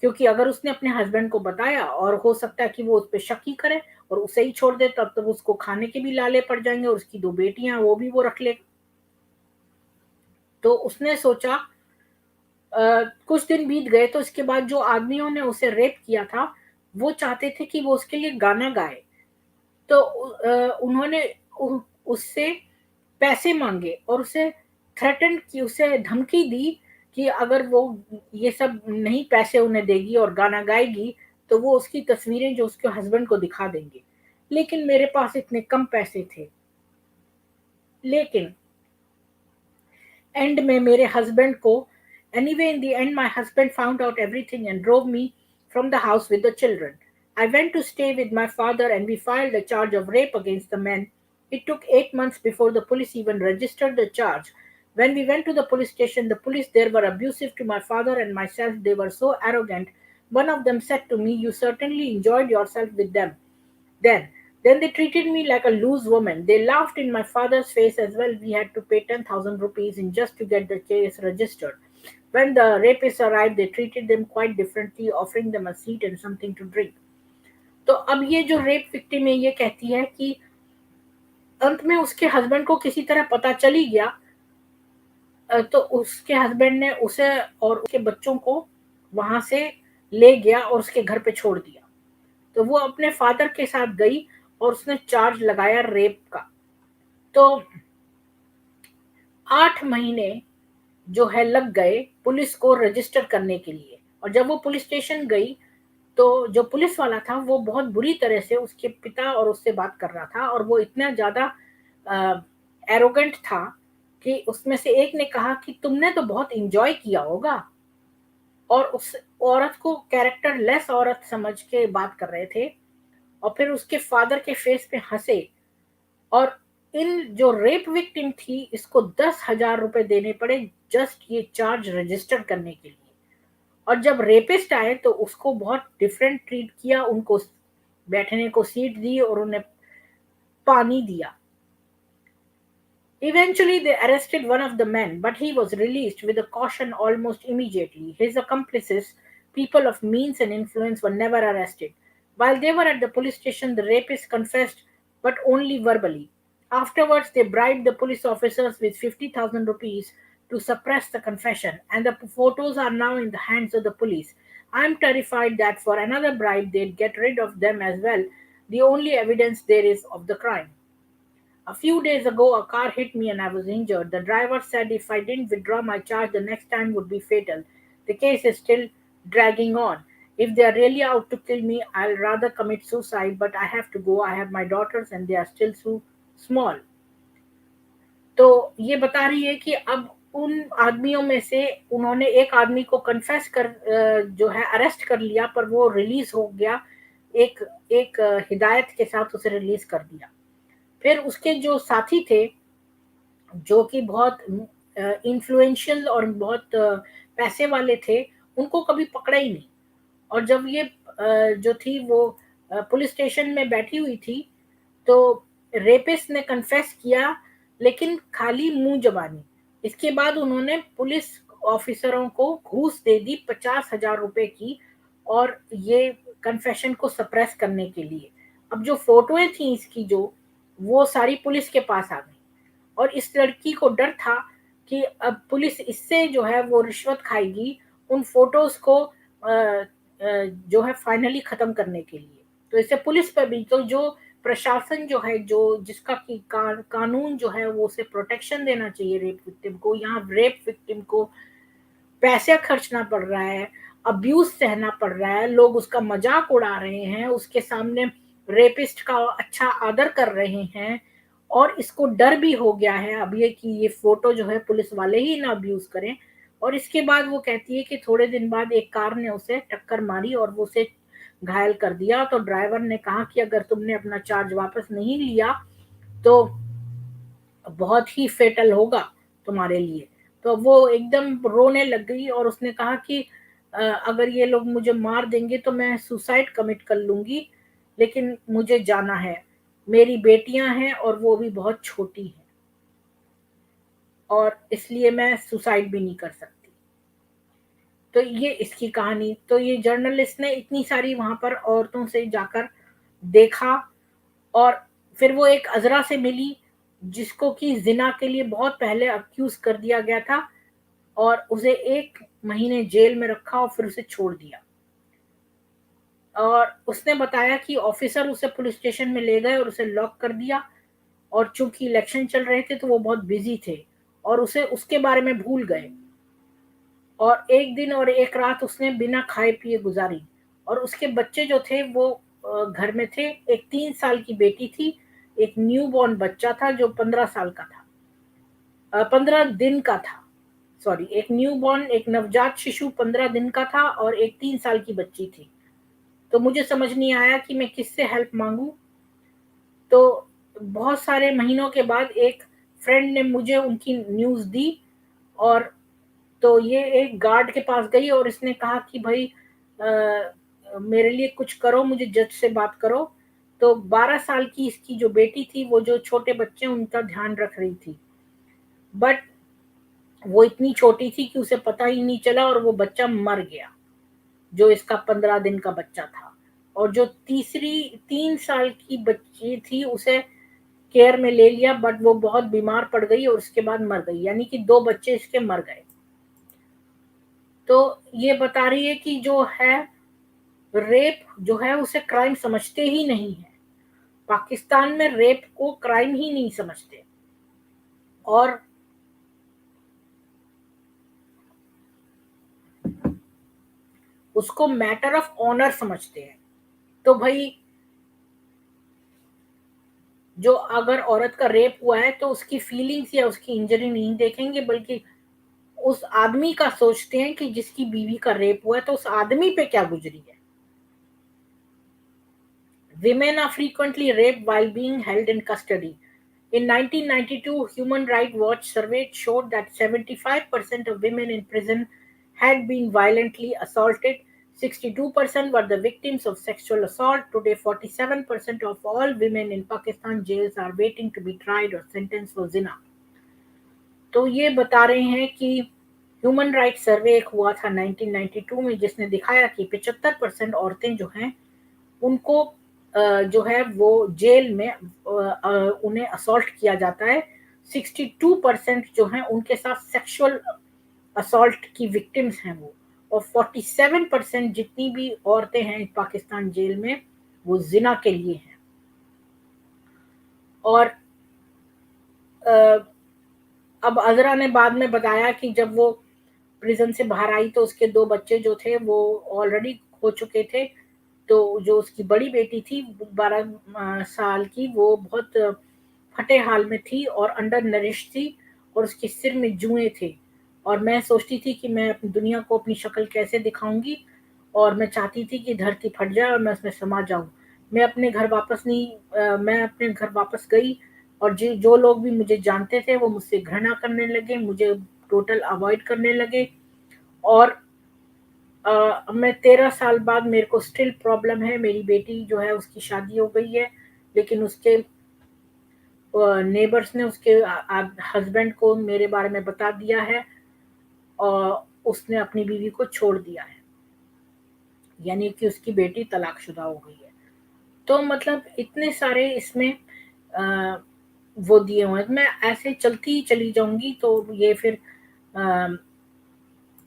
क्योंकि अगर उसने अपने हस्बैंड को बताया और हो सकता है कि वो उस पर शक ही करे और उसे ही छोड़ दे, तब तो उसको खाने के भी लाले पड़ जाएंगे और उसकी दो बेटियां वो भी वो रख ले। तो उसने सोचा, कुछ दिन बीत गए तो इसके बाद जो आदमियों ने उसे रेप किया था, वो चाहते थे कि वो उसके लिए गाना गाए। तो उन्होंने उससे पैसे मांगे और उसे थ्रेटन की, उसे धमकी दी कि अगर वो ये सब नहीं पैसे उन्हें देगी और गाना गाएगी तो वो उसकी तस्वीरें जो उसके हस्बैंड को दिखा देंगे। लेकिन मेरे पास इतने कम पैसे थे। लेकिन एंड में मेरे हस्बैंड को, anyway in the end my husband found out everything and drove me from the house with the children. I went to stay with my father and we filed a charge of rape against the men. It took 8 months before the police even registered the charge. When we went to the police station, the police there were abusive to my father and myself. They were so arrogant. One of them said to me, "You certainly enjoyed yourself with them." Then, then they treated me like a loose woman. They laughed in my father's face as well. We had to pay 10,000 rupees in just to get the case registered. When the rapists arrived, they treated them quite differently, offering them a seat and something to drink. तो अब ये जो rape victim है ये कहती है कि अंत में उसके हस्बैंड को किसी तरह पता चल ही गया, तो उसके हस्बैंड ने उसे और उसके बच्चों को वहां से ले गया और उसके घर पे छोड़ दिया। तो वो अपने फादर के साथ गई और उसने चार्ज लगाया रेप का। तो 8 महीने जो है लग गए पुलिस को रजिस्टर करने के लिए। और जब वो पुलिस स्टेशन गई तो जो पुलिस वाला था वो बहुत बुरी तरह से उसके पिता और उससे बात कर रहा था, और वो इतना ज्यादा एरोगेंट था कि उसमें से एक ने कहा कि तुमने तो बहुत इंजॉय किया होगा, और उस औरत को कैरेक्टर लेस औरत समझ के बात कर रहे थे। और फिर उसके फादर के फेस पे हंसे। और इन जो रेप विक्टिम थी इसको 10,000 रुपए देने पड़े जस्ट ये चार्ज रजिस्टर करने के लिए। और जब रेपिस्ट आए तो उसको बहुत डिफरेंट ट्रीट किया, उनको बैठने को सीट दी और उन्हें पानी दिया। Eventually, they arrested one of the men, but he was released with a caution almost immediately. His accomplices, people of means and influence, were never arrested. While they were at the police station, the rapist confessed, but only verbally. Afterwards, they bribed the police officers with 50,000 rupees to suppress the confession, and the photos are now in the hands of the police. I'm terrified that for another bribe, they'd get rid of them as well, the only evidence there is of the crime. A few days ago, a car hit me and I was injured. The driver said if I didn't withdraw my charge, the next time would be fatal. The case is still dragging on. If they are really out to kill me, I'll rather commit suicide, but I have to go. I have my daughters and they are still so small. तो ये बता रही है कि अब उन आदमियों में से उन्होंने एक आदमी को कन्फेस कर जो है अरेस्ट कर लिया, पर वो रिलीज हो गया, एक एक हिदायत के साथ उसे रिलीज कर दिया। फिर उसके जो साथी थे, जो कि बहुत इन्फ्लुएंशियल और बहुत पैसे वाले थे, उनको कभी पकड़ा ही नहीं। और जब ये जो थी वो पुलिस स्टेशन में बैठी हुई थी, तो रेपिस्ट ने कन्फेस किया, लेकिन खाली मुंह जबानी। इसके बाद उन्होंने पुलिस ऑफिसरों को घूस दे दी 50,000 रुपए की, और ये कन्फेशन को सप्रेस करने के लिए। अब जो फोटोएं थी इसकी, जो वो सारी पुलिस के पास आ गई, और इस लड़की को डर था कि अब पुलिस इससे जो है वो रिश्वत खाएगी उन फोटोज को जो है फाइनली खत्म करने के लिए। तो इससे पुलिस पर भी, तो जो प्रशासन जो है, जो जिसका की कानून जो है वो उसे प्रोटेक्शन देना चाहिए रेप विक्टिम को, यहाँ रेप विक्टिम को पैसे खर्चना पड़ रहा है, अब्यूज सहना पड़ रहा है, लोग उसका मजाक उड़ा रहे हैं, उसके सामने रेपिस्ट का अच्छा आदर कर रहे हैं, और इसको डर भी हो गया है अब ये कि ये फोटो जो है पुलिस वाले ही ना अब्यूज करें। और इसके बाद वो कहती है कि थोड़े दिन बाद एक कार ने उसे टक्कर मारी और वो उसे घायल कर दिया। तो ड्राइवर ने कहा कि अगर तुमने अपना चार्ज वापस नहीं लिया तो बहुत ही फेटल होगा तुम्हारे लिए। तो वो एकदम रोने लग गई और उसने कहा कि अगर ये लोग मुझे मार देंगे तो मैं सुसाइड कमिट कर लूंगी, लेकिन मुझे जाना है, मेरी बेटियां हैं और वो भी बहुत छोटी हैं, और इसलिए मैं सुसाइड भी नहीं कर सकती। तो ये इसकी कहानी। तो ये जर्नलिस्ट ने इतनी सारी वहां पर औरतों से जाकर देखा, और फिर वो एक अजरा से मिली जिसको कि जिना के लिए बहुत पहले अक्यूज कर दिया गया था, और उसे 1 महीने जेल में रखा और फिर उसे छोड़ दिया। और उसने बताया कि ऑफिसर उसे पुलिस स्टेशन में ले गए और उसे लॉक कर दिया, और चूंकि इलेक्शन चल रहे थे तो वो बहुत बिजी थे और उसे उसके बारे में भूल गए। और एक दिन और एक रात उसने बिना खाए पिए गुजारी, और उसके बच्चे जो थे वो घर में थे। एक 3 साल की बेटी थी, एक न्यू बॉर्न बच्चा था जो 15 साल का था, 15 दिन का था। सॉरी, एक न्यू बॉर्न, एक नवजात शिशु 15 दिन का था, और एक 3 साल की बच्ची थी। तो मुझे समझ नहीं आया कि मैं किससे हेल्प मांगू। तो बहुत सारे महीनों के बाद एक फ्रेंड ने मुझे उनकी न्यूज दी, और तो ये एक गार्ड के पास गई और इसने कहा कि भाई मेरे लिए कुछ करो, मुझे जज से बात करो। तो 12 साल की इसकी जो बेटी थी, वो जो छोटे बच्चे उनका ध्यान रख रही थी, बट वो इतनी छोटी थी कि उसे पता ही नहीं चला और वो बच्चा मर गया, जो इसका 15 दिन का बच्चा था। और जो तीसरी 3 साल की बच्ची थी उसे केयर में ले लिया, बट वो बहुत बीमार पड़ गई और उसके बाद मर गई, यानी कि 2 बच्चे इसके मर गए। तो ये बता रही है कि जो है रेप जो है उसे क्राइम समझते ही नहीं है। पाकिस्तान में रेप को क्राइम ही नहीं समझते, और उसको मैटर ऑफ ऑनर समझते हैं। तो भाई, जो अगर औरत का रेप हुआ है तो उसकी फीलिंग्स या उसकी इंजरी नहीं देखेंगे, बल्कि उस आदमी का सोचते हैं कि जिसकी बीवी का रेप हुआ है तो उस आदमी पे क्या गुजरी है। Women are frequently raped while being held in custody. In 1992, Human Rights Watch survey showed that 75% of women in prison had been violently assaulted. 62% were the victims of sexual assault. Today, 47% of all women in Pakistan jails are waiting to be tried or sentenced for zina. तो ये बता रहे हैं कि human rights सर्वे एक हुआ था 1992 में, जिसने दिखाया कि 75% औरतें जो हैं उनको जो है वो जेल में उन्हें असॉल्ट किया जाता है। 62% जो हैं उनके साथ सेक्सुअल असॉल्ट की विक्टिम्स हैं वो, और 47% जितनी भी औरतें हैं पाकिस्तान जेल में वो जिना के लिए हैं। और अब अजरा ने बाद में बताया कि जब वो प्रिजन से बाहर आई तो उसके 2 बच्चे जो थे वो ऑलरेडी खो चुके थे। तो जो उसकी बड़ी बेटी थी 12 साल की, वो बहुत फटे हाल में थी और अंडर नरिश थी, और उसके सिर में जुएं थे। और मैं सोचती थी कि मैं अपनी दुनिया को अपनी शक्ल कैसे दिखाऊंगी, और मैं चाहती थी कि धरती फट जाए और मैं उसमें समा जाऊं। मैं अपने घर वापस गई, और जो लोग भी मुझे जानते थे वो मुझसे घृणा करने लगे, मुझे टोटल अवॉइड करने लगे। और मैं 13 साल बाद मेरे को स्टिल प्रॉब्लम है। मेरी बेटी जो है उसकी शादी हो गई है, लेकिन उसके नेबर्स ने उसके हस्बैंड को मेरे बारे में बता दिया है और उसने अपनी बीवी को छोड़ दिया है, यानी कि उसकी बेटी तलाकशुदा हो गई है। तो मतलब इतने सारे इसमें अ, वो दिए हुए हैं। मैं ऐसे चलती ही चली जाऊंगी तो ये फिर अ,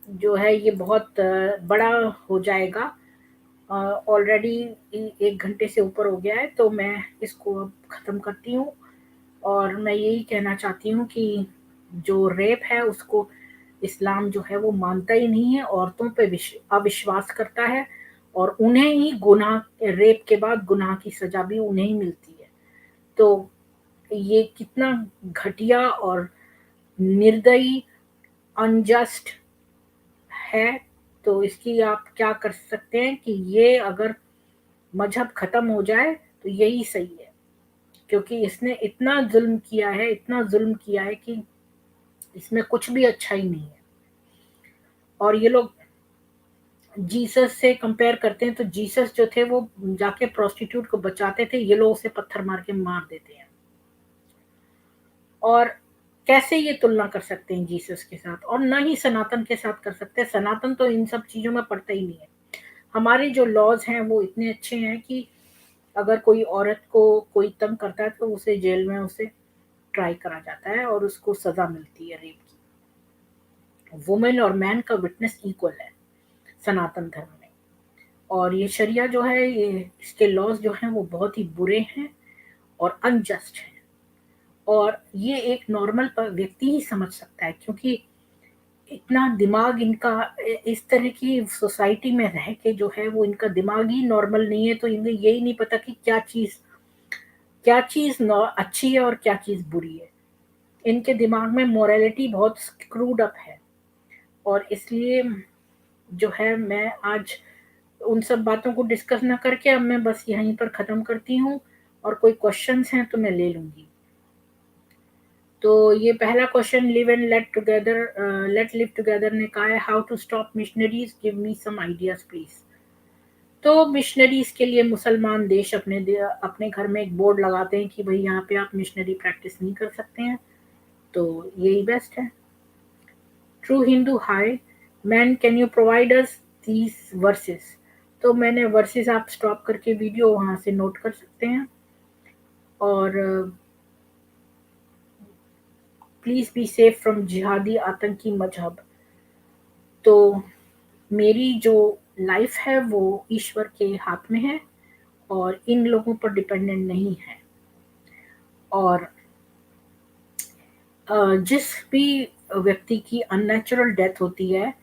जो है ये बहुत बड़ा हो जाएगा। ऑलरेडी 1 घंटे से ऊपर हो गया है, तो मैं इसको अब ख़त्म करती हूँ। और मैं यही कहना चाहती हूँ कि जो रेप है उसको इस्लाम जो है वो मानता ही नहीं है, औरतों पे अविश्वास करता है और उन्हें ही गुनाह, रेप के बाद गुनाह की सजा भी उन्हें ही मिलती है। तो ये कितना घटिया और निर्दयी, अनजस्ट है। तो इसकी आप क्या कर सकते हैं कि ये अगर मजहब खत्म हो जाए तो यही सही है, क्योंकि इसने इतना जुल्म किया है, इतना जुल्म किया है कि इसमें कुछ भी अच्छा ही नहीं है। और ये लोग जीसस से कंपेयर करते हैं, तो जीसस जो थे वो जाके प्रोस्टिट्यूट को बचाते थे, ये लोग उसे पत्थर मार के मार देते हैं। और कैसे ये तुलना कर सकते हैं जीसस के साथ, और ना ही सनातन के साथ कर सकते हैं। सनातन तो इन सब चीजों में पड़ता ही नहीं है। हमारे जो लॉज हैं वो इतने अच्छे हैं कि अगर कोई औरत को कोई तंग करता है तो उसे जेल में उसे ट्राई करा जाता है और उसको सजा मिलती है रेप की। वुमेन और मैन का विटनेस इक्वल है सनातन धर्म में। और ये शरिया जो है, ये इसके लॉज जो हैं वो बहुत ही बुरे हैं और अनजस्ट हैं। और ये एक नॉर्मल व्यक्ति ही समझ सकता है, क्योंकि इतना दिमाग इनका इस तरह की सोसाइटी में रह के जो है वो इनका दिमाग ही नॉर्मल नहीं है। तो इन्हें यही नहीं पता कि क्या चीज अच्छी है और क्या चीज बुरी है। इनके दिमाग में मोरालिटी बहुत स्क्रूड अप है। और इसलिए जो है मैं आज उन सब बातों को डिस्कस ना करके अब मैं बस यहीं पर ख़त्म करती हूँ। और कोई क्वेश्चंस हैं तो मैं ले लूँगी। तो ये पहला question live and let live together ने कहा है, how to stop missionaries, give me some ideas please. तो मिशनरीज के लिए मुसलमान देश अपने घर में एक बोर्ड लगाते हैं कि भाई यहाँ पे आप मिशनरी प्रैक्टिस नहीं कर सकते हैं, तो यही बेस्ट है। True Hindu hi man, can you provide us these verses. तो मैंने वर्सेस, आप स्टॉप करके वीडियो वहां से नोट कर सकते हैं। और प्लीज बी सेफ फ्रॉम जिहादी आतंकी मजहब। तो मेरी जो लाइफ है वो ईश्वर के हाथ में है और इन लोगों पर डिपेंडेंट नहीं है। और जिस भी व्यक्ति की अननेचुरल डेथ होती है,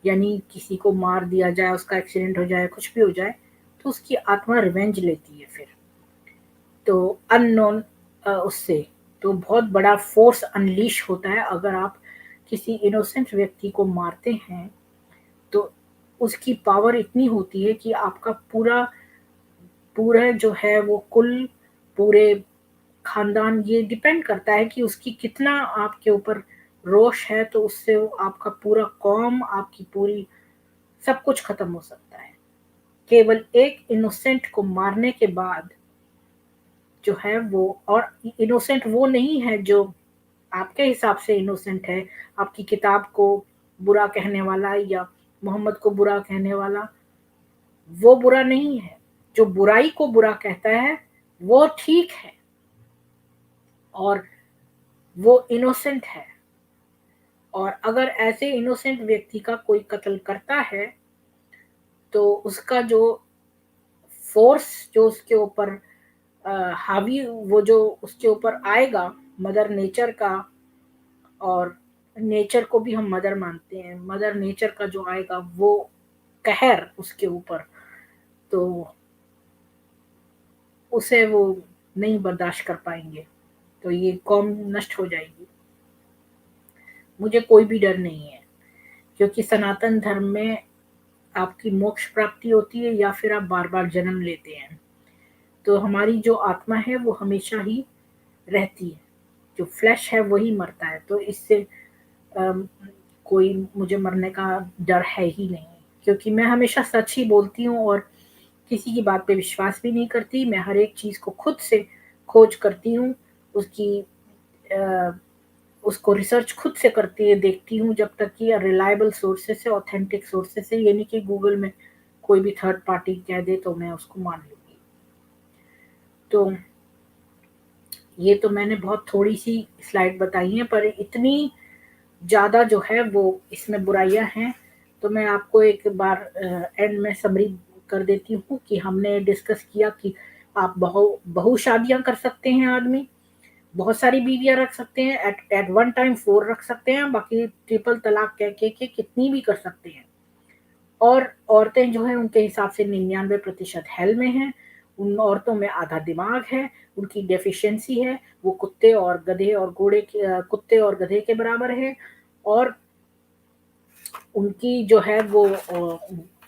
यानी किसी को मार दिया जाए, उसका एक्सीडेंट हो जाए, कुछ भी हो जाए, तो उसकी आत्मा रिवेंज लेती है फिर। तो अननोन उससे तो बहुत बड़ा फोर्स अनलीश होता है। अगर आप किसी इनोसेंट व्यक्ति को मारते हैं तो उसकी पावर इतनी होती है कि आपका पूरा पूरा जो है वो कुल, पूरे खानदान, ये डिपेंड करता है कि उसकी कितना आपके ऊपर रोष है, तो उससे वो आपका पूरा कौम, आपकी पूरी सब कुछ खत्म हो सकता है। केवल एक इनोसेंट को मारने के बाद जो है वो, और इनोसेंट वो नहीं है जो आपके हिसाब से इनोसेंट है, आपकी किताब को बुरा कहने वाला या मोहम्मद को बुरा कहने वाला, वो बुरा नहीं है। जो बुराई को बुरा कहता है वो ठीक है और वो इनोसेंट है। और अगर ऐसे इनोसेंट व्यक्ति का कोई कत्ल करता है तो उसका जो फोर्स जो उसके ऊपर हावी, वो जो उसके ऊपर आएगा मदर नेचर का, और नेचर को भी हम मदर मानते हैं, मदर नेचर का जो आएगा वो कहर उसके ऊपर, तो उसे वो नहीं बर्दाश्त कर पाएंगे, तो ये कौम नष्ट हो जाएगी। मुझे कोई भी डर नहीं है, क्योंकि सनातन धर्म में आपकी मोक्ष प्राप्ति होती है या फिर आप बार बार जन्म लेते हैं। तो हमारी जो आत्मा है वो हमेशा ही रहती है, जो फ्लैश है वही मरता है। तो इससे अम, कोई मुझे मरने का डर है ही नहीं, क्योंकि मैं हमेशा सच ही बोलती हूँ और किसी की बात पे विश्वास भी नहीं करती। मैं हर एक चीज़ को खुद से खोज करती हूँ, उसकी अ, उसको रिसर्च खुद से करती है, देखती हूँ, जब तक कि रिलायबल सोर्सेस से, ऑथेंटिक सोर्सेस से, ये नहीं कि गूगल में कोई भी थर्ड पार्टी कह दे तो मैं उसको मान लूँगी। तो ये तो मैंने बहुत थोड़ी-सी स्लाइड बताई है, पर इतनी ज़्यादा जो है वो इसमें बुराइयाँ हैं। तो मैं आपको एक बार एंड में समरी कर देती हूँ कि हमने डिस्कस किया कि आप बहु शादियाँ कर सकते हैं आदमी, बहुत सारी बीवियाँ रख सकते हैं, एट एट वन टाइम 4 रख सकते हैं, बाकी ट्रिपल तलाक कह के कितनी भी कर सकते हैं। और औरतें जो हैं उनके हिसाब से 99% हेल में हैं, उन औरतों में आधा दिमाग है, उनकी डेफिशिएंसी है, वो कुत्ते और गधे के बराबर है, और उनकी जो है वो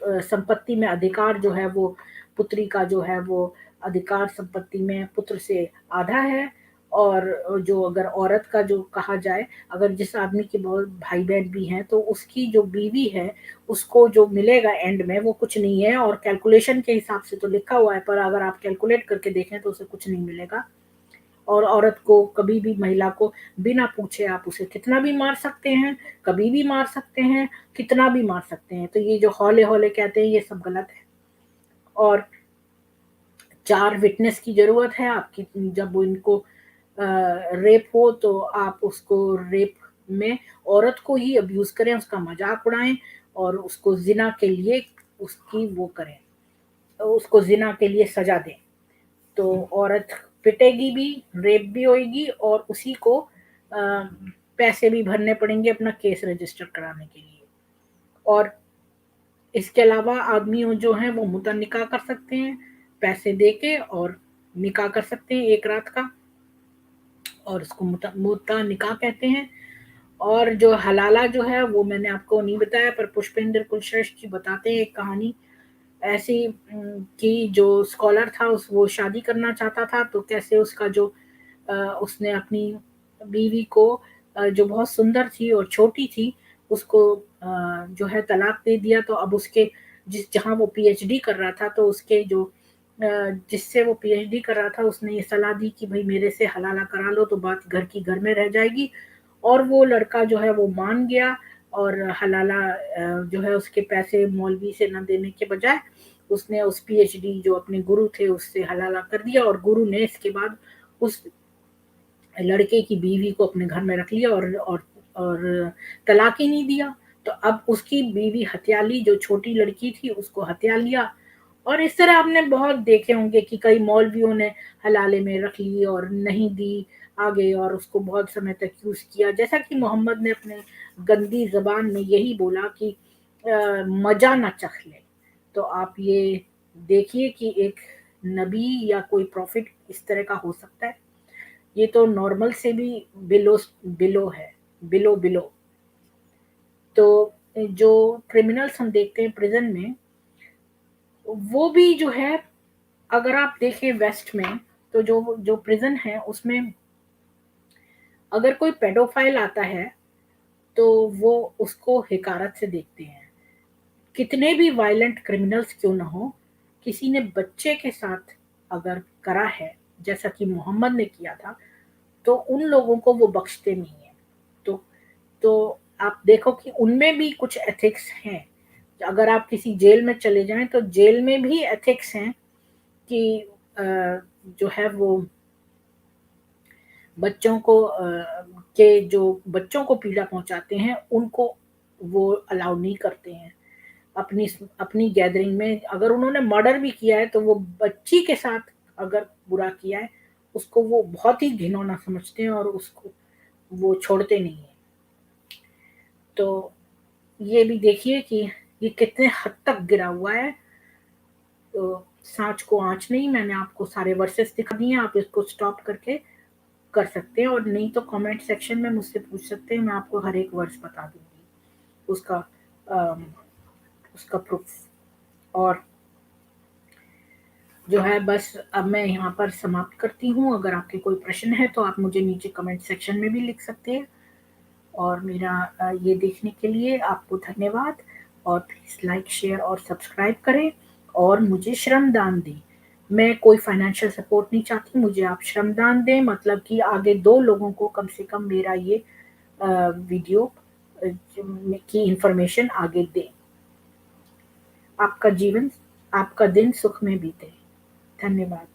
संपत्ति में अधिकार जो है वो पुत्री का जो है वो अधिकार संपत्ति में पुत्र से आधा है। और जो अगर औरत का जो कहा जाए, अगर जिस आदमी के बहुत भाई-बहन भी हैं, तो उसकी जो बीवी है, उसको जो मिलेगा एंड में वो कुछ नहीं है, और कैलकुलेशन के हिसाब से तो लिखा हुआ है, पर अगर आप कैलकुलेट करके देखें तो उसे कुछ नहीं मिलेगा। और औरत को कभी भी, महिला को बिना पूछे आप उसे कितना भी मार सकते हैं, कभी भी मार सकते हैं, कितना भी मार सकते हैं। तो ये जो हौले-हौले कहते हैं, ये सब गलत है। और 4 विटनेस की ज़रूरत है आपकी, जब इनको रेप हो तो आप उसको रेप में औरत को ही अब्यूज़ करें, उसका मज़ाक उड़ाएँ और उसको ज़िना के लिए उसकी वो करें, उसको ज़िना के लिए सज़ा दें। तो औरत पिटेगी भी, रेप भी होएगी, और उसी को पैसे भी भरने पड़ेंगे अपना केस रजिस्टर कराने के लिए। और इसके अलावा आदमी जो हैं वो मुद्दा निकाह कर सकते हैं, पैसे देके, और निकाह कर सकते हैं 1 रात का, और उसको मुद्दा निकाह कहते हैं। और जो हलाला जो है वो मैंने आपको नहीं बताया, पर पुष्पेंद्र कुलश्रेष्ठ जी बताते हैं एक कहानी ऐसी, कि जो स्कॉलर था वो शादी करना चाहता था, तो कैसे उसका जो उसने अपनी बीवी को जो बहुत सुंदर थी और छोटी थी, उसको जो है तलाक दे दिया। तो अब उसके जहाँ वो पीएचडी कर रहा था, तो उसके जो जिससे वो पीएचडी कर रहा था, उसने ये सलाह दी कि भाई मेरे से हलाला करा लो तो बात घर की घर में रह जाएगी। और वो लड़का जो है वो मान गया, और हलाला जो है उसके पैसे मौलवी से न देने के बजाय उसने उस पीएचडी जो अपने गुरु थे उससे हलाला कर दिया, और गुरु ने इसके बाद उस लड़के की बीवी को अपने घर में रख लिया, और तलाक ही नहीं दिया। तो अब उसकी बीवी हथियाली, जो छोटी लड़की थी उसको हथिया लिया। और इस तरह आपने बहुत देखे होंगे कि कई मौलवियों ने हलाले में रख ली और नहीं दी आगे, और उसको बहुत समय तक यूज़ किया। जैसा कि मोहम्मद ने अपने गंदी ज़बान में यही बोला कि मज़ा ना चख ले। तो आप ये देखिए कि एक नबी या कोई प्रॉफ़िट इस तरह का हो सकता है। ये तो नॉर्मल से भी बिलो बिलो है, बिलो बिलो। तो जो क्रिमिनल्स हम देखते हैं प्रिज़न में, वो भी जो है, अगर आप देखें वेस्ट में, तो जो जो प्रिज़न है उसमें अगर कोई पेडोफाइल आता है, तो वो उसको हिकारत से देखते हैं। कितने भी वायलेंट क्रिमिनल्स क्यों ना हो, किसी ने बच्चे के साथ अगर करा है, जैसा कि मोहम्मद ने किया था, तो उन लोगों को वो बख्शते नहीं हैं। तो तो आप देखो कि उनमें भी कुछ एथिक्स हैं। अगर आप किसी जेल में चले जाएँ, तो जेल में भी एथिक्स हैं कि अ, जो है वो बच्चों को के जो बच्चों को पीड़ा पहुँचाते हैं, उनको वो अलाउ नहीं करते हैं। अपनी गैदरिंग में अगर उन्होंने मर्डर भी किया है, तो वो बच्ची के साथ अगर बुरा किया है, उसको वो बहुत ही घिनौना समझते हैं, और उसको वो छोड़ते नहीं हैं। तो ये भी देखिए कि ये कितने हद तक गिरा हुआ है। तो साँच को आँच नहीं, मैंने आपको सारे वर्सेस दिखा दिए हैं, आप इसको स्टॉप करके कर सकते हैं, और नहीं तो कमेंट सेक्शन में मुझसे पूछ सकते हैं, मैं आपको हर एक वर्स बता दूँगी उसका अम, उसका प्रूफ। और जो है बस अब मैं यहाँ पर समाप्त करती हूँ। अगर आपके कोई प्रश्न है तो आप मुझे नीचे कमेंट सेक्शन में भी लिख सकते हैं। और मेरा ये देखने के लिए आपको धन्यवाद। और प्लीज़ लाइक, शेयर और सब्सक्राइब करें और मुझे श्रमदान दें। मैं कोई फाइनेंशियल सपोर्ट नहीं चाहती, मुझे आप श्रमदान दें, मतलब कि आगे 2 लोगों को कम से कम मेरा ये वीडियो की इन्फॉर्मेशन आगे दें। आपका दिन सुख में बीते। धन्यवाद।